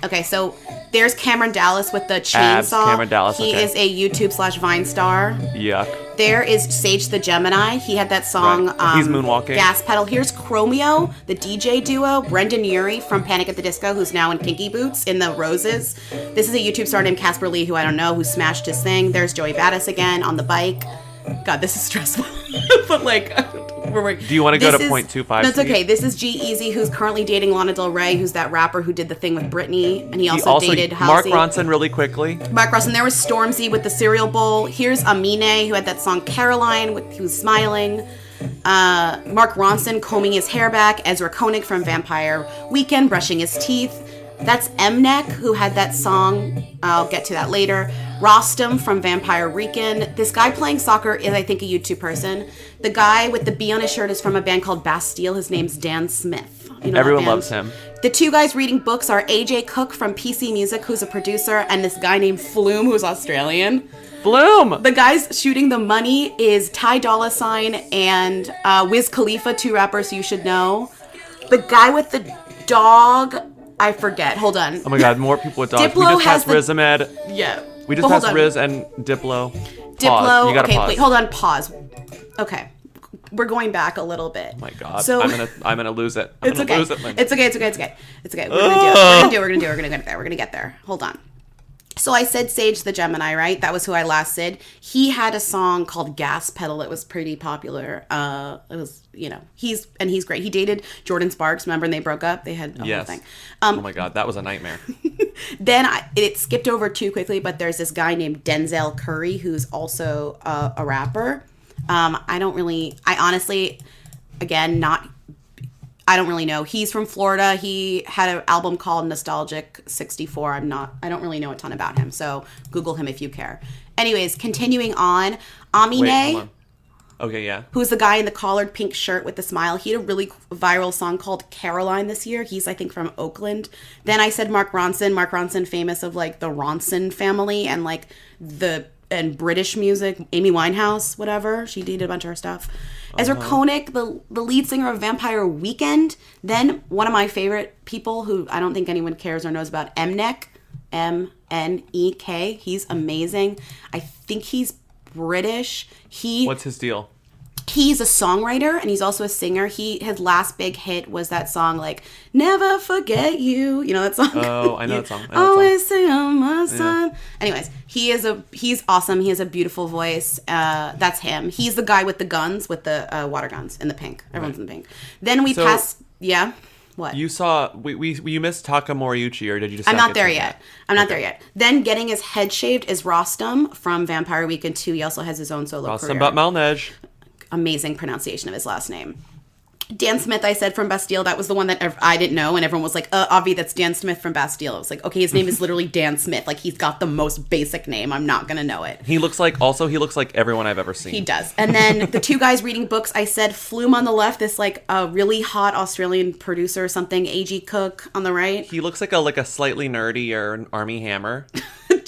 Okay, so there's Cameron Dallas with the chainsaw. Cameron Dallas, He is a YouTube/Vine star. Yuck. There is Sage the Gemini. He had that song, He's moonwalking. Gas Pedal. Here's Chromeo, the DJ duo. Brendan Urie from Panic at the Disco, who's now in Kinky Boots in the Roses. This is a YouTube star named Casper Lee, who I don't know, who smashed his thing. There's Joey Badass again on the bike. God, this is stressful. But like... Do you want to go to 0.25? That's okay. This is G-Eazy, who's currently dating Lana Del Rey, who's that rapper who did the thing with Britney, and he also dated Halsey. Mark Ronson, really quickly. Mark Ronson. There was Stormzy with the cereal bowl. Here's Amine, who had that song Caroline, who's smiling. Mark Ronson combing his hair back. Ezra Koenig from Vampire Weekend brushing his teeth. That's Mnek, who had that song. I'll get to that later. Rostam from Vampire Weekend. This guy playing soccer is, I think, a YouTube person. The guy with the B on his shirt is from a band called Bastille. His name's Dan Smith. You know Everyone loves him. The two guys reading books are AJ Cook from PC Music, who's a producer, and this guy named Flume, who's Australian. Flume! The guys shooting the money is Ty Dolla $ign and Wiz Khalifa, two rappers you should know. The guy with the dog... I forget. Hold on. Oh my God, more people with dogs. Diplo we just has passed Riz Ahmed. Yeah. We just passed Riz and Diplo. Diplo. Pause. You gotta Okay, pause. wait, hold on. Pause. Okay. We're going back a little bit. Oh my God. So I'm gonna lose it. It's okay. Lose it, Lynn. It's okay. We're gonna get there. Hold on. So I said Sage the Gemini, right? That was who I last said. He had a song called Gas Pedal. It was pretty popular. It was, he's great. He dated Jordan Sparks, remember, and they broke up? They had a whole thing. Oh my God, that was a nightmare. Then it skipped over too quickly, but there's this guy named Denzel Curry who's also a rapper. I don't really know. He's from Florida. He had an album called Nostalgic 64. I don't really know a ton about him, so Google him if you care. Anyways, continuing on, Amine. Wait, hold on. Okay, yeah. Who's the guy in the collared pink shirt with the smile. He had a really viral song called Caroline this year. He's, I think, from Oakland. Then I said Mark Ronson. Mark Ronson, famous of, like, the Ronson family and, like, and British music. Amy Winehouse, whatever. She dated a bunch of her stuff. Ezra Koenig, the lead singer of Vampire Weekend. Then one of my favorite people who I don't think anyone cares or knows about, Mnek. M-N-E-K. He's amazing. I think he's British. What's his deal? He's a songwriter and he's also a singer. His last big hit was that song, like, Never Forget You. You know that song? Oh, I know that song. Always sing on my son. Anyways, he's awesome. He has a beautiful voice. That's him. He's the guy with the guns, with the water guns in the pink. Everyone's in the pink. Then we pass. Yeah. What? You saw you missed Taka Moriuchi, or did you just? I'm not there yet. I'm not there yet. Then getting his head shaved is Rostam from Vampire Weekend 2. He also has his own solo career. Rostam Batmalnej. Amazing pronunciation of his last name. Dan Smith, I said, from Bastille. That was the one that I didn't know, and everyone was like, Avi, that's Dan Smith from Bastille. I was like, okay, his name is literally Dan Smith. Like, he's got the most basic name. I'm not gonna know it. He looks like everyone I've ever seen. He does. And then the two guys reading books, I said Flume on the left, this like a really hot Australian producer or something, A.G. Cook on the right. He looks like a slightly nerdy or Army Hammer.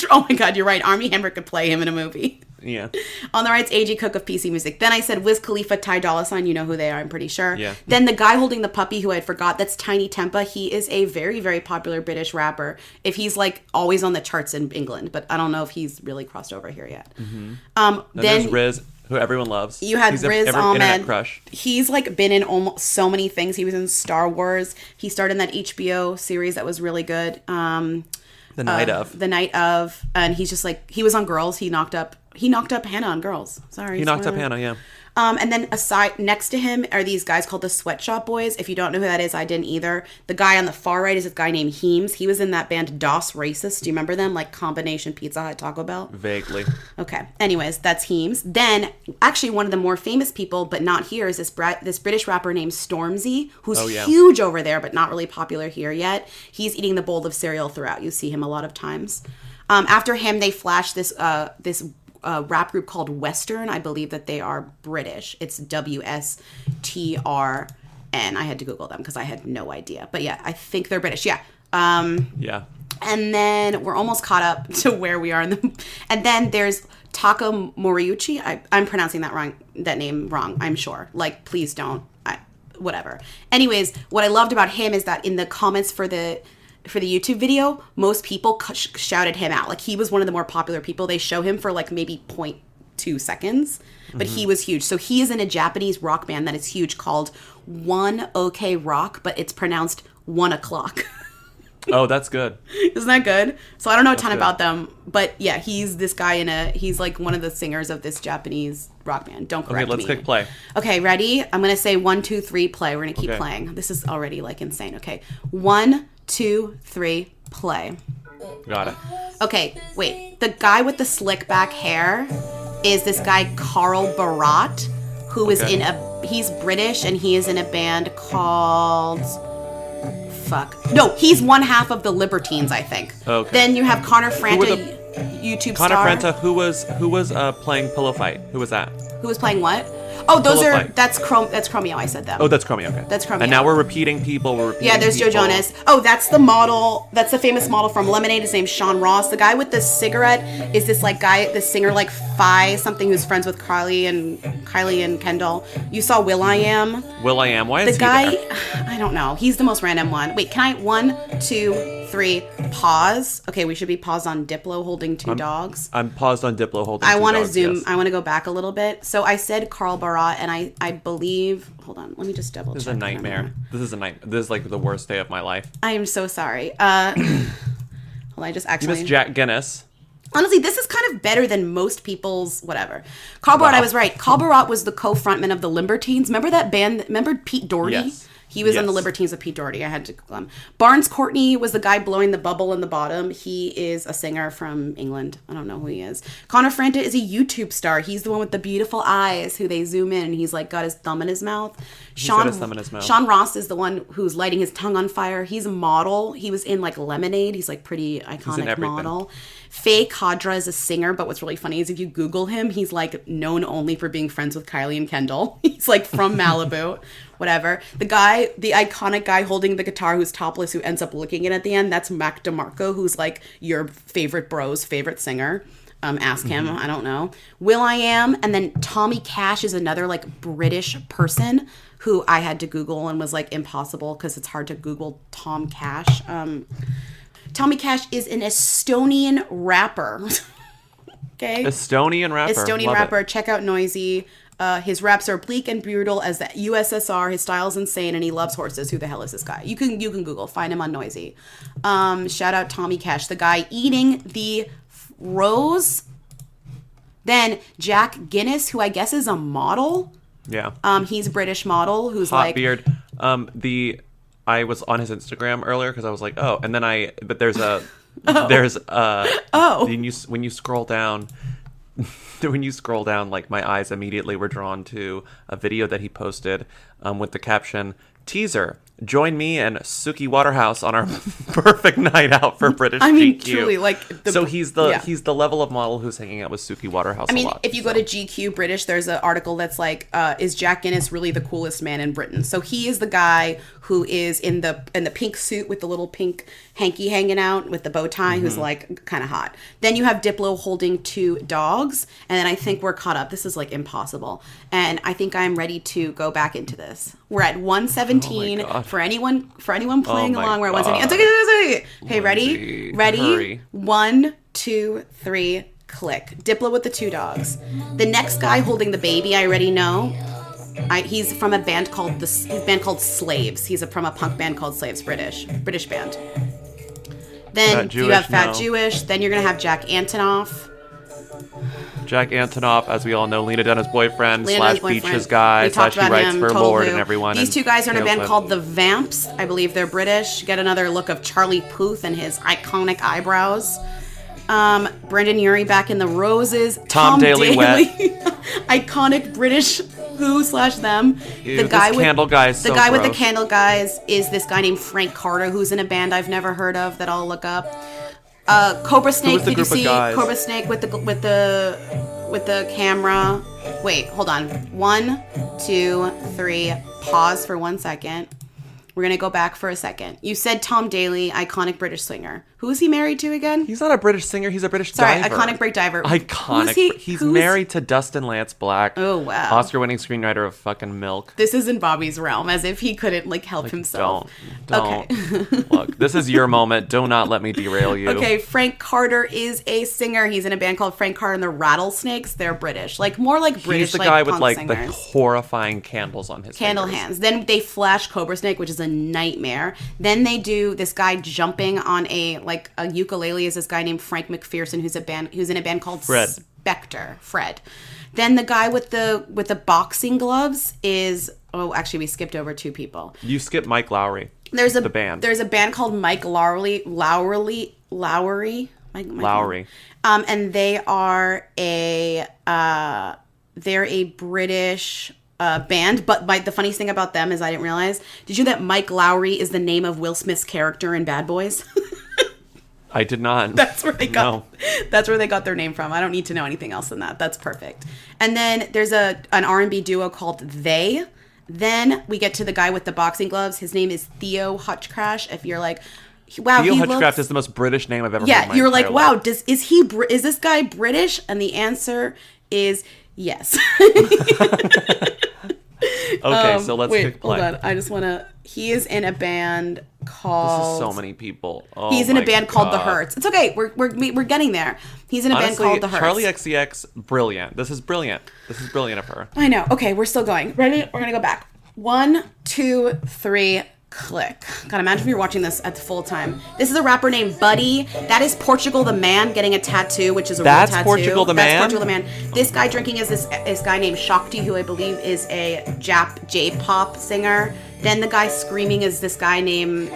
Oh my God, you're right. Army Hammer could play him in a movie. Yeah. On the right's A.G. Cook of PC Music. Then I said Wiz Khalifa, Ty Dolla $ign. You know who they are, I'm pretty sure. Yeah. Then the guy holding the puppy who I forgot, that's Tiny Tempa. He is a very, very popular British rapper. If he's like always on the charts in England, but I don't know if he's really crossed over here yet. Mm-hmm. Then there's Riz, who everyone loves. You had Riz Ahmed. Internet crush. He's like been in almost so many things. He was in Star Wars. He starred in that HBO series that was really good. The Night Of. And he's just like, he was on Girls. He knocked up Hannah on Girls. Sorry. He knocked up Hannah, yeah. And then aside next to him are these guys called the Sweatshop Boys. If you don't know who that is, I didn't either. The guy on the far right is a guy named Heems. He was in that band Das Racist. Do you remember them? Like combination Pizza Hut, Taco Bell? Vaguely. Okay. Anyways, that's Heems. Then actually one of the more famous people, but not here, is this British rapper named Stormzy, who's huge over there, but not really popular here yet. He's eating the bowl of cereal throughout. You see him a lot of times. After him, they flashed this rap group called Western. I believe that they are British. It's WSTRN. I had to Google them because I had no idea. But yeah, I think they're British. Yeah. Yeah. And then we're almost caught up to where we are and then there's Taka Moriuchi. I'm pronouncing that name wrong, I'm sure. Like, please don't. Whatever. Anyways, what I loved about him is that in the comments for the YouTube video, most people shouted him out. Like, he was one of the more popular people. They show him for like maybe 0.2 seconds, but he was huge. So he is in a Japanese rock band that is huge called One OK Rock, but it's pronounced 1 o'clock. Oh, that's good. Isn't that good? So I don't know a ton about them, but yeah, he's this guy he's like one of the singers of this Japanese rock band. Don't correct me. Okay, let's click play. Okay, ready? I'm going to say 1, 2, 3, play. We're going to keep playing. This is already like insane. Okay. 1, 2, 3, play. Got it. Okay, wait. The guy with the slick back hair is this guy Carl Barat, who is he's British and he is in a band called he's one half of the Libertines, I think. Okay. Then you have Connor Franta, YouTube Connor star. Franta, who was playing Pillow Fight. Who was that? Who was playing what? Oh, that's Chromeo. I said that. Oh, that's Chromeo. Okay. That's Chromeo. And now we're repeating people. There's Joe Jonas. Oh, that's the model. That's the famous model from Lemonade. His name's Sean Ross. The guy with the cigarette is this like guy, the singer like Phi something who's friends with Kylie and Kendall. You saw Will.i.am. Will.i.am. Why is the guy? He there? I don't know. He's the most random one. Wait, can I 1, 2, 3 pause? Okay, we should be paused on Diplo holding two dogs. I'm paused on Diplo holding. I want to zoom. Yes. I want to go back a little bit. So I said Carl Barat, and I believe. Hold on. Let me just double check. This is a nightmare. This is like the worst day of my life. I am so sorry. Hold on. I just actually. You missed Jack Guinness. Honestly, this is kind of better than most people's whatever. Carl Barat, I was right. Carl Barat was the co-frontman of the Libertines. Remember that band? Remember Pete Doherty? Yes. He was in the Libertines with Pete Doherty. I had to Google him. Barnes Courtney was the guy blowing the bubble in the bottom. He is a singer from England. I don't know who he is. Connor Franta is a YouTube star. He's the one with the beautiful eyes who they zoom in and he's like got his thumb in his mouth. Sean Ross is the one who's lighting his tongue on fire. He's a model. He was in like Lemonade. He's like pretty iconic model. Faye Kadra is a singer, but what's really funny is if you Google him, he's like known only for being friends with Kylie and Kendall. He's like from Malibu, whatever. The iconic guy holding the guitar who's topless who ends up licking it at the end, that's Mac DeMarco, who's like your favorite bro's favorite singer. Ask him, I don't know. Will.i.am, and then Tommy Cash is another like British person who I had to Google and was like impossible because it's hard to Google Tom Cash. Tommy Cash is an Estonian rapper. Okay. Estonian rapper. Love it. Check out Noisy. His raps are bleak and brutal as the USSR. His style's insane, and he loves horses. Who the hell is this guy? You can Google, find him on Noisy. Shout out Tommy Cash, the guy eating the rose. Then Jack Guinness, who I guess is a model. Yeah. He's a British model who's hot like beard. I was on his Instagram earlier because I was like, oh, and then when you scroll down, like my eyes immediately were drawn to a video that he posted with the caption, teaser, join me and Suki Waterhouse on our perfect night out for British GQ. Truly, like he's the level of model who's hanging out with Suki Waterhouse a lot. If you go to GQ British, there's an article that's like, is Jack Guinness really the coolest man in Britain? So he is the guy who is in the pink suit with the little pink hanky hanging out with the bow tie, who's like kind of hot. Then you have Diplo holding two dogs, and then I think we're caught up. This is like impossible, and I think I'm ready to go back into this. We're at 117 for anyone playing along. We're at 117. Okay, ready? Hurry. 1, 2, 3. Click. Diplo with the two dogs. The next guy holding the baby, I already know. He's from a band called Slaves. He's from a punk band called Slaves, British band. Then you have Fat Jewish. Then you're gonna have Jack Antonoff. Jack Antonoff, as we all know, Lena Dunham's boyfriend, / Beach's guy, / he writes for Lord and everyone. These two guys are in a band called The Vamps. I believe they're British. Get another look of Charlie Puth and his iconic eyebrows. Brendan Urie back in the Roses. Tom Daley. Wet. Iconic British who/them. The guy with Candle guys. The guy with the candle guys is this guy named Frank Carter, who's in a band I've never heard of that I'll look up. Cobra Snake. Did you see Cobra Snake with the camera? Wait, hold on. 1, 2, 3. Pause for 1 second. We're going to go back for a second. You said Tom Daley, iconic British singer. Who is he married to again? He's not a British singer. He's a British diver. Iconic British diver. Iconic. He's married to Dustin Lance Black. Oh, wow. Oscar-winning screenwriter of fucking Milk. This is in Bobby's realm, as if he couldn't, help himself. Don't. Okay. Look, this is your moment. Do not let me derail you. Okay, Frank Carter is a singer. He's in a band called Frank Carter and the Rattlesnakes. They're British. More like British, He's the guy with, punk the singers. horrifying candles on his Candle fingers. hands. Then they flash Cobra Snake, which is a nightmare. Then they do this guy jumping on a ukulele is this guy named Frank McPherson who's in a band called Fred. Spectre. Fred. Then the guy with the boxing gloves is actually we skipped over two people. You skipped Mike Lowry. There's a band. There's a band called Mike Lowry. Mike Lowry. And they are they're a British band, but the funniest thing about them is I didn't realize. Did you know that Mike Lowry is the name of Will Smith's character in Bad Boys? I did not. That's where they got. That's where they got their name from. I don't need to know anything else than that. That's perfect. And then there's an R&B duo called They. Then we get to the guy with the boxing gloves. His name is Theo Hutchcraft. If you're like, wow, Theo Hutchcraft is the most British name I've ever heard. Yeah, you're like, wow, is this guy British? And the answer is yes. Okay, so let's click play. Hold on. I just want to. He is in a band called. This is so many people. Oh, he's in a band called The Hurts. It's okay. We're getting there. He's in a band called The Hurts. Charlie XCX, brilliant. This is brilliant. This is brilliant of her. I know. Okay, we're still going. Ready? We're gonna go back. 1, 2, 3. Click. God, imagine if you're watching this at the full time. This is a rapper named Buddy. That is Portugal the Man getting a tattoo, which is a real tattoo. That's Portugal the Man? That's Portugal the Man. This guy drinking is this guy named Shakti, who I believe is a J-pop singer. Then the guy screaming is this guy named...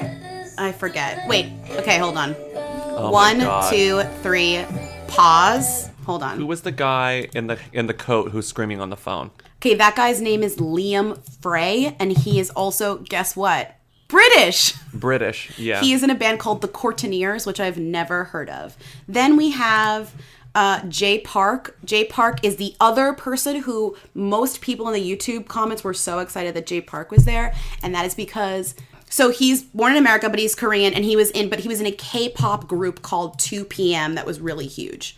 I forget. Wait. Okay, hold on. Oh 1, 2, 3, pause. Hold on. Who was the guy in the coat who's screaming on the phone? Okay, that guy's name is Liam Frey, and he is also, guess what? British, yeah. He is in a band called The Courtineers, which I've never heard of. Then we have Jay Park. Jay Park is the other person who most people in the YouTube comments were so excited that Jay Park was there, and that is because he's born in America, but he's Korean, and he was in a K-pop group called 2 PM that was really huge.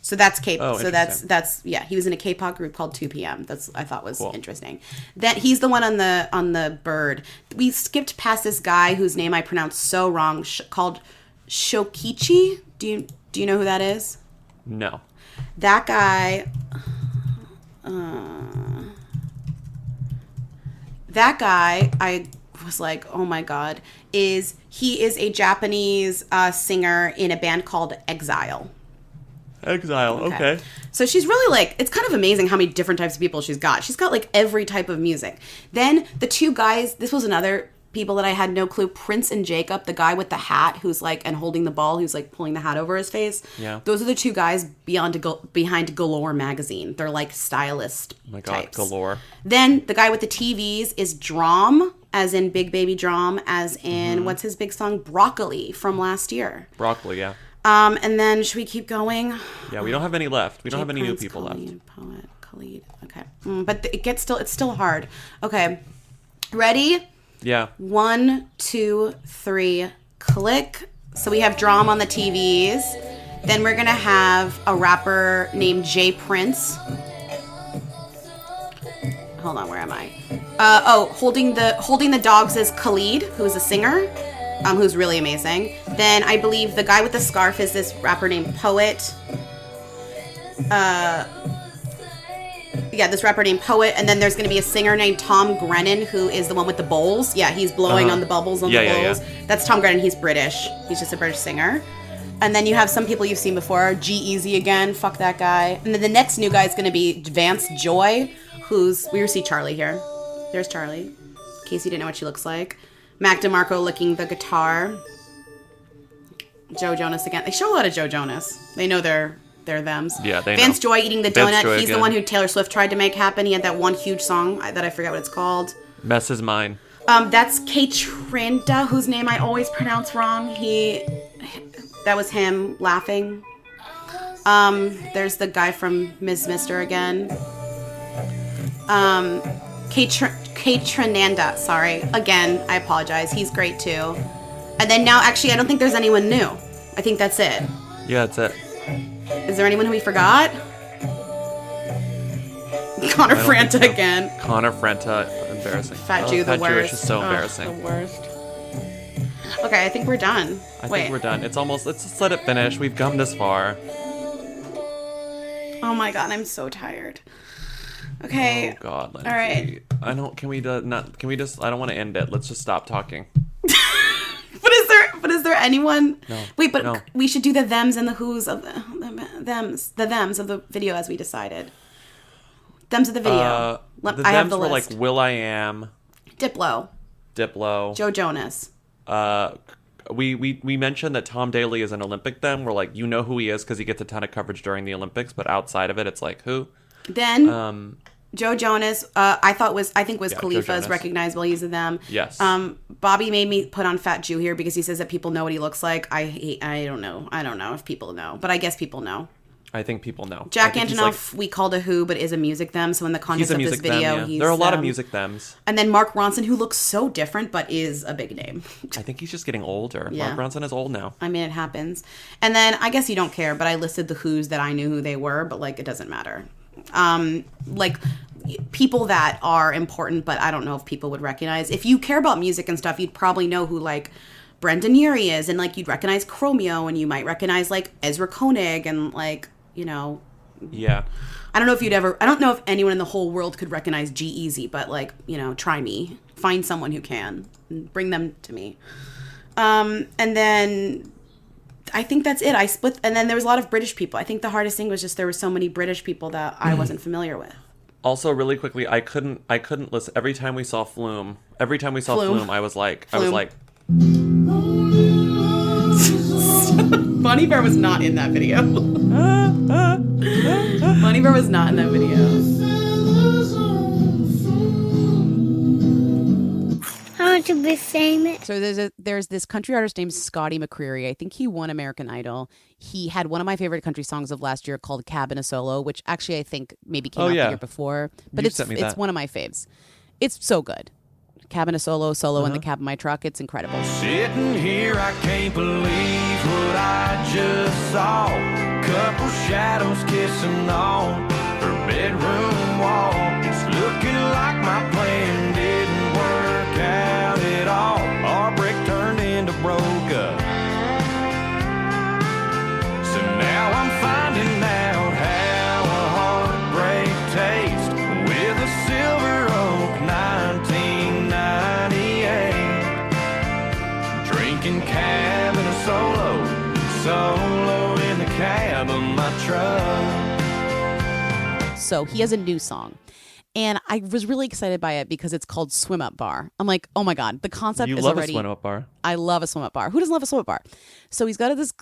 So that's K-pop. So that's he was in a K-pop group called 2 PM. That's I thought was interesting. That he's the one on the bird. We skipped past this guy whose name I pronounced so wrong called Shokichi. Do you know who that is? No. That guy I was like, "Oh my god, he is a Japanese singer in a band called Exile." Exile, okay. So she's really like, it's kind of amazing how many different types of people she's got. She's got like every type of music. Then the two guys, this was another people that I had no clue, Prince and Jacob, the guy with the hat who's like, and holding the ball, who's like pulling the hat over his face. Yeah. Those are the two guys behind Galore magazine. They're like stylist types. Galore. Then the guy with the TVs is Drum, as in Big Baby Drum, as in, what's his big song? Broccoli from last year. Broccoli, yeah. And then should we keep going? Yeah, we don't have any left. We don't have any new people left. Poet, Khalid. Okay. But it's still hard. Okay. Ready? Yeah. 1, 2, 3, click. So we have Drum on the TVs. Then we're going to have a rapper named Jay Prince. Hold on, where am I? Holding the dogs is Khalid, who's a singer. Who's really amazing. Then I believe the guy with the scarf is this rapper named Poet. This rapper named Poet. And then there's going to be a singer named Tom Grennan, who is the one with the bowls. Yeah, he's blowing on the bubbles on the bowls. Yeah. That's Tom Grennan. He's British. He's just a British singer. And then you have some people you've seen before. G-Eazy again. Fuck that guy. And then the next new guy is going to be Vance Joy, we see Charlie here. There's Charlie. In case you didn't know what she looks like. Mac DeMarco licking the guitar. Joe Jonas again. They show a lot of Joe Jonas. They know they're thems. Yeah, they know. Vance Joy eating the donut. He's the one who Taylor Swift tried to make happen. He had that one huge song that I forget what it's called. Mess is mine. That's Kate Trenta, whose name I always pronounce wrong. That was him laughing. There's the guy from Ms. Mister again. Kate Trenanda, sorry. Again, I apologize. He's great too. And then now, actually, I don't think there's anyone new. I think that's it. Yeah, that's it. Is there anyone who we forgot? Connor Franta again. Connor Franta, embarrassing. Fat Jew, the worst. Fat Jewish is so embarrassing. The worst. Okay, I think we're done. I think we're done. It's almost, let's just let it finish. We've come this far. Oh my god, I'm so tired. Okay. Oh god, Lindsay. All right. I don't, can we just, I don't want to end it. Let's just stop talking. But is there anyone? No. Wait, but no. We should do the thems and the who's of the thems of the video as we decided. Thems of the video. The I have thems the were list. like Will.i.am. Diplo. Joe Jonas. We mentioned that Tom Daley is an Olympic them. We're like, you know who he is because he gets a ton of coverage during the Olympics, but outside of it, it's like, who? Then Joe Jonas, I think was Khalifa is Jonas. recognizable. He's of them. Yes. Bobby made me put on Fat Jew here because he says that people know what he looks like. I don't know. I don't know if people know, but I guess people know. I think people know. Jack Antonoff, we called a who, but is a music them. So in the context of this video, he's there are a lot of music thems. And then Mark Ronson, who looks so different, but is a big name. I think he's just getting older. Yeah. Mark Ronson is old now. I mean, it happens. And then I guess you don't care, but I listed the who's that I knew who they were, but like it doesn't matter. Like people that are important, but I don't know if people would recognize. If you care about music and stuff, you'd probably know who like Brendan Urie is, and like you'd recognize Chromeo, and you might recognize like Ezra Koenig, and like, you know. Yeah. I don't know if anyone in the whole world could recognize G-Eazy, but like, you know, try me. Find someone who can and bring them to me. And then I think that's it. I split, and then there was a lot of British people. I think the hardest thing was just there were so many British people that I wasn't familiar with. Also, really quickly, I couldn't listen. Every time we saw Flume, I was like, Bunny Bear was not in that video. Bunny Bear was not in that video. I want to be famous. So there's this country artist named Scotty McCreery. I think he won American Idol. He had one of my favorite country songs of last year called Cabin a Solo, which actually I think maybe came out the year before. But it's one of my faves. It's so good. Cabin a Solo in the cab of my truck. It's incredible. Sitting here, I can't believe what I just saw. Couple shadows kissing on her bedroom wall. It's looking like my plan didn't work out at all. Our break turned into broke up. So now I'm finding out how a heartbreak tastes with a Silver Oak 1998. Drinking cabin a solo in the cab of my truck. So he has a new song. And I was really excited by it because it's called Swim Up Bar. I'm like, oh my God, the concept is already... You love a swim up bar. I love a swim up bar. Who doesn't love a swim up bar? So he's got this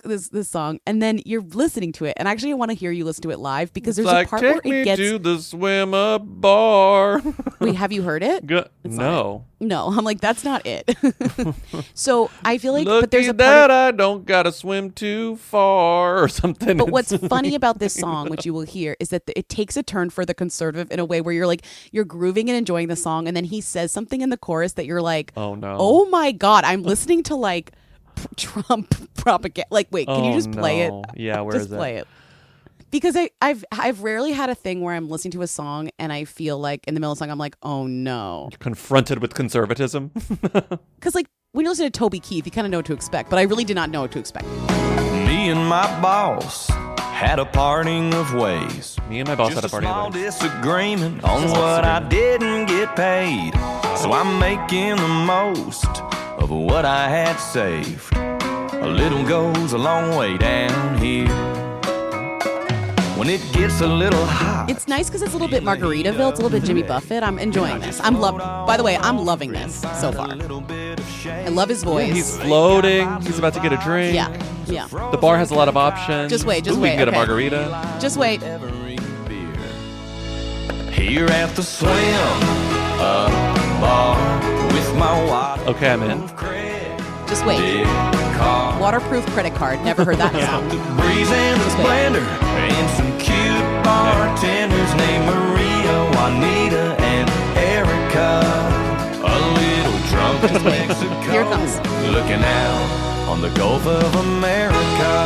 song, and then you're listening to it. And actually, I want to hear you listen to it live because there's a part where it gets... to the swim up bar. Wait, have you heard it? No. No, I'm like, that's not it. So I feel like... Look but there's a part I don't gotta swim too far or something. But what's funny about this song, which you will hear, is that it takes a turn for the conservative in a way where you're like, you're grooving and enjoying the song, and then he says something in the chorus that you're like, oh no, oh my God, I'm listening to like Trump propaganda. Like, wait, can you just play it? Yeah, where just is it? play it. Because I've rarely had a thing where I'm listening to a song and I feel like in the middle of the song I'm like, oh no. You're confronted with conservatism. Because like when you listen to Toby Keith, you kind of know what to expect, but I really did not know what to expect. Me and my boss had a parting of ways. Me and my boss had a parting of ways. Disagreement on what I didn't get paid. So I'm making the most of what I had saved. A little goes a long way down here. When it gets a little hot. It's nice because it's a little bit Margaritaville. It's a little bit Jimmy Buffett. I'm enjoying this. By the way, I'm loving this so far. I love his voice. Yeah, he's floating. He's about to get a drink. Yeah. The bar has a lot of options. Just wait. We can get a margarita. Just wait. Here at the swim up bar with my water. Okay, I'm in. Just wait. Waterproof credit card. Never heard that song. The breeze and the splendor and some cute bartenders named Maria, Juanita, and Erica. A little drunk in Mexico. Here it comes. Looking out on the Gulf of America.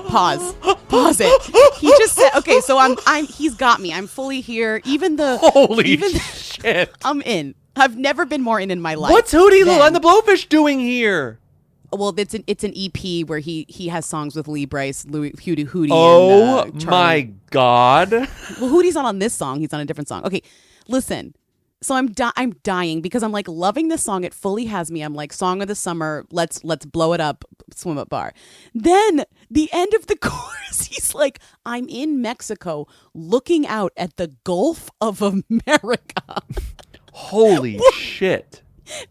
Pause it. He just said, okay, so he's got me. I'm fully here. Holy shit. I'm in. I've never been more in my life. What's Hootie and the Blowfish doing here? Well, it's an EP where he has songs with Lee Bryce, Hootie, oh and my God. Well, Hootie's not on this song. He's on a different song. Okay, listen. So I'm dying because I'm like loving this song. It fully has me. I'm like, song of the summer. Let's blow it up. Swim up bar. Then the end of the chorus, he's like, I'm in Mexico looking out at the Gulf of America. Holy shit.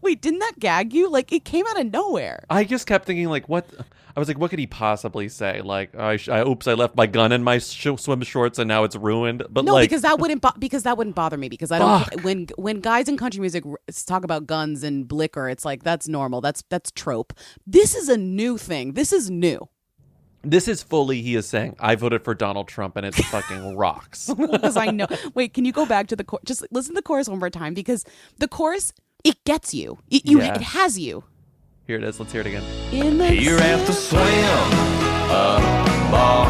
Wait, didn't that gag you? Like, it came out of nowhere. I just kept thinking, like, what? I was like, what could he possibly say? Like, oops, I left my gun in my swim shorts and now it's ruined. But no, like, because that wouldn't bother me because I don't. When guys in country music talk about guns and liquor, it's like that's normal. That's trope. This is a new thing. This is new. This is fully, he is saying, I voted for Donald Trump and it fucking rocks. Because I know. Wait, can you go back to the chorus? Just listen to the chorus one more time because the chorus, it gets you. It has you. Here it is. Let's hear it again. Here at the swim bar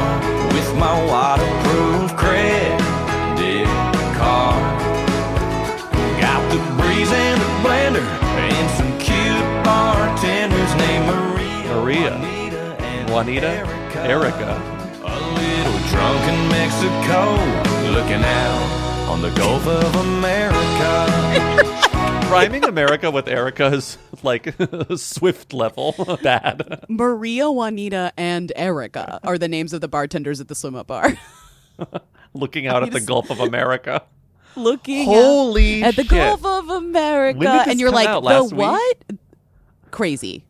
with my waterproof credit card. Got the breeze and the blender and some cute bartenders named Maria. Juanita, Erica. A little drunk in Mexico, looking out on the Gulf of America. Rhyming America with Erica is like Swift level bad. Maria, Juanita, and Erica are the names of the bartenders at the swim up bar. Looking out at the Gulf of America. Looking Holy at the shit. Gulf of America. When did this and you're come like, out, the last what? Crazy.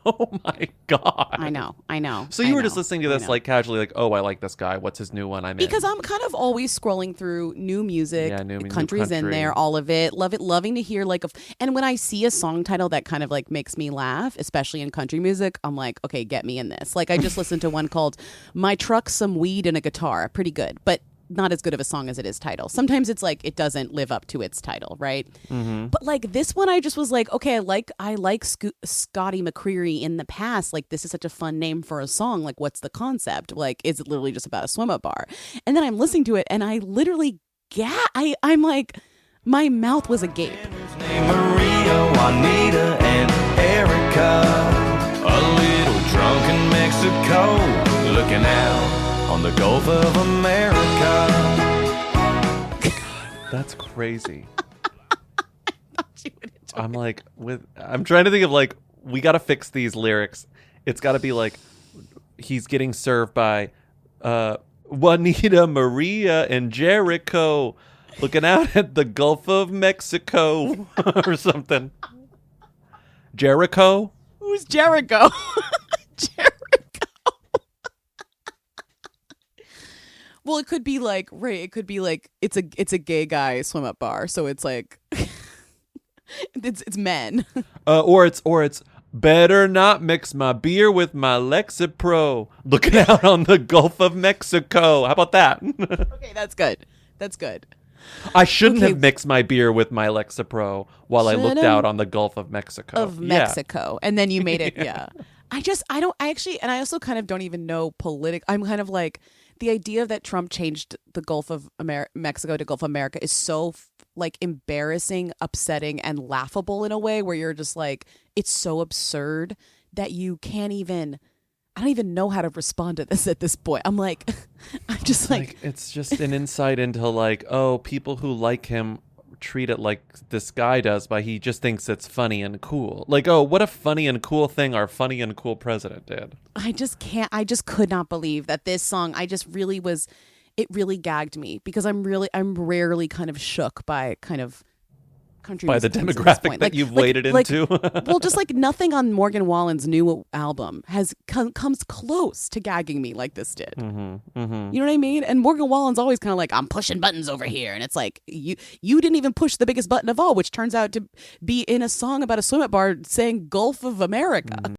Oh my God. I know. So you were just listening to this like casually, like, oh, I like this guy. What's his new one? I'm in. Because I'm kind of always scrolling through new music. Yeah, new country's in country. there, all of it. Loving to hear and when I see a song title that kind of like makes me laugh, especially in country music, I'm like, okay, get me in this. Like I just listened to one called My Truck, Some Weed and a Guitar. Pretty good, but not as good of a song as it is title. Sometimes it's like it doesn't live up to its title, right? Mm-hmm. But like this one, I just was like, okay, I like Scotty McCreery in the past. Like this is such a fun name for a song. Like what's the concept? Like is it literally just about a swim up bar? And then I'm listening to it, and I literally I'm like, my mouth was agape. Maria, Juanita, and Erica. A little drunk in Mexico, looking out on the Gulf of America. That's crazy. I'm like, I'm trying to think of like, we got to fix these lyrics. It's got to be like, he's getting served by Juanita, Maria, and Jericho, looking out at the Gulf of Mexico or something. Jericho? Who's Jericho? Well, it could be like it's a gay guy swim up bar, so it's like it's men. Or it's better not mix my beer with my Lexapro. Looking out on the Gulf of Mexico. How about that? Okay, that's good. I shouldn't have mixed my beer with my Lexapro while I looked out on the Gulf of Mexico. Mexico, and then you made it. Yeah. I also kind of don't even know I'm kind of like, the idea that Trump changed the Gulf of Mexico to Gulf of America is so like embarrassing, upsetting, and laughable in a way where you're just like, it's so absurd that you can't even. I don't even know how to respond to this at this point. I'm like, I'm just like it's just an insight into like, oh, people who like him treat it like this guy does, but he just thinks it's funny and cool. Like, oh, what a funny and cool thing our funny and cool president did. I just could not believe that this song, it really gagged me because I'm rarely kind of shook by kind of country by the demographic that you've waded into. Well, just like nothing on Morgan Wallen's new album comes close to gagging me like this did. Mm-hmm, mm-hmm. You know what I mean? And Morgan Wallen's always kind of like, I'm pushing buttons over here, and it's like you didn't even push the biggest button of all, which turns out to be in a song about a swim up bar saying Gulf of America. Mm-hmm.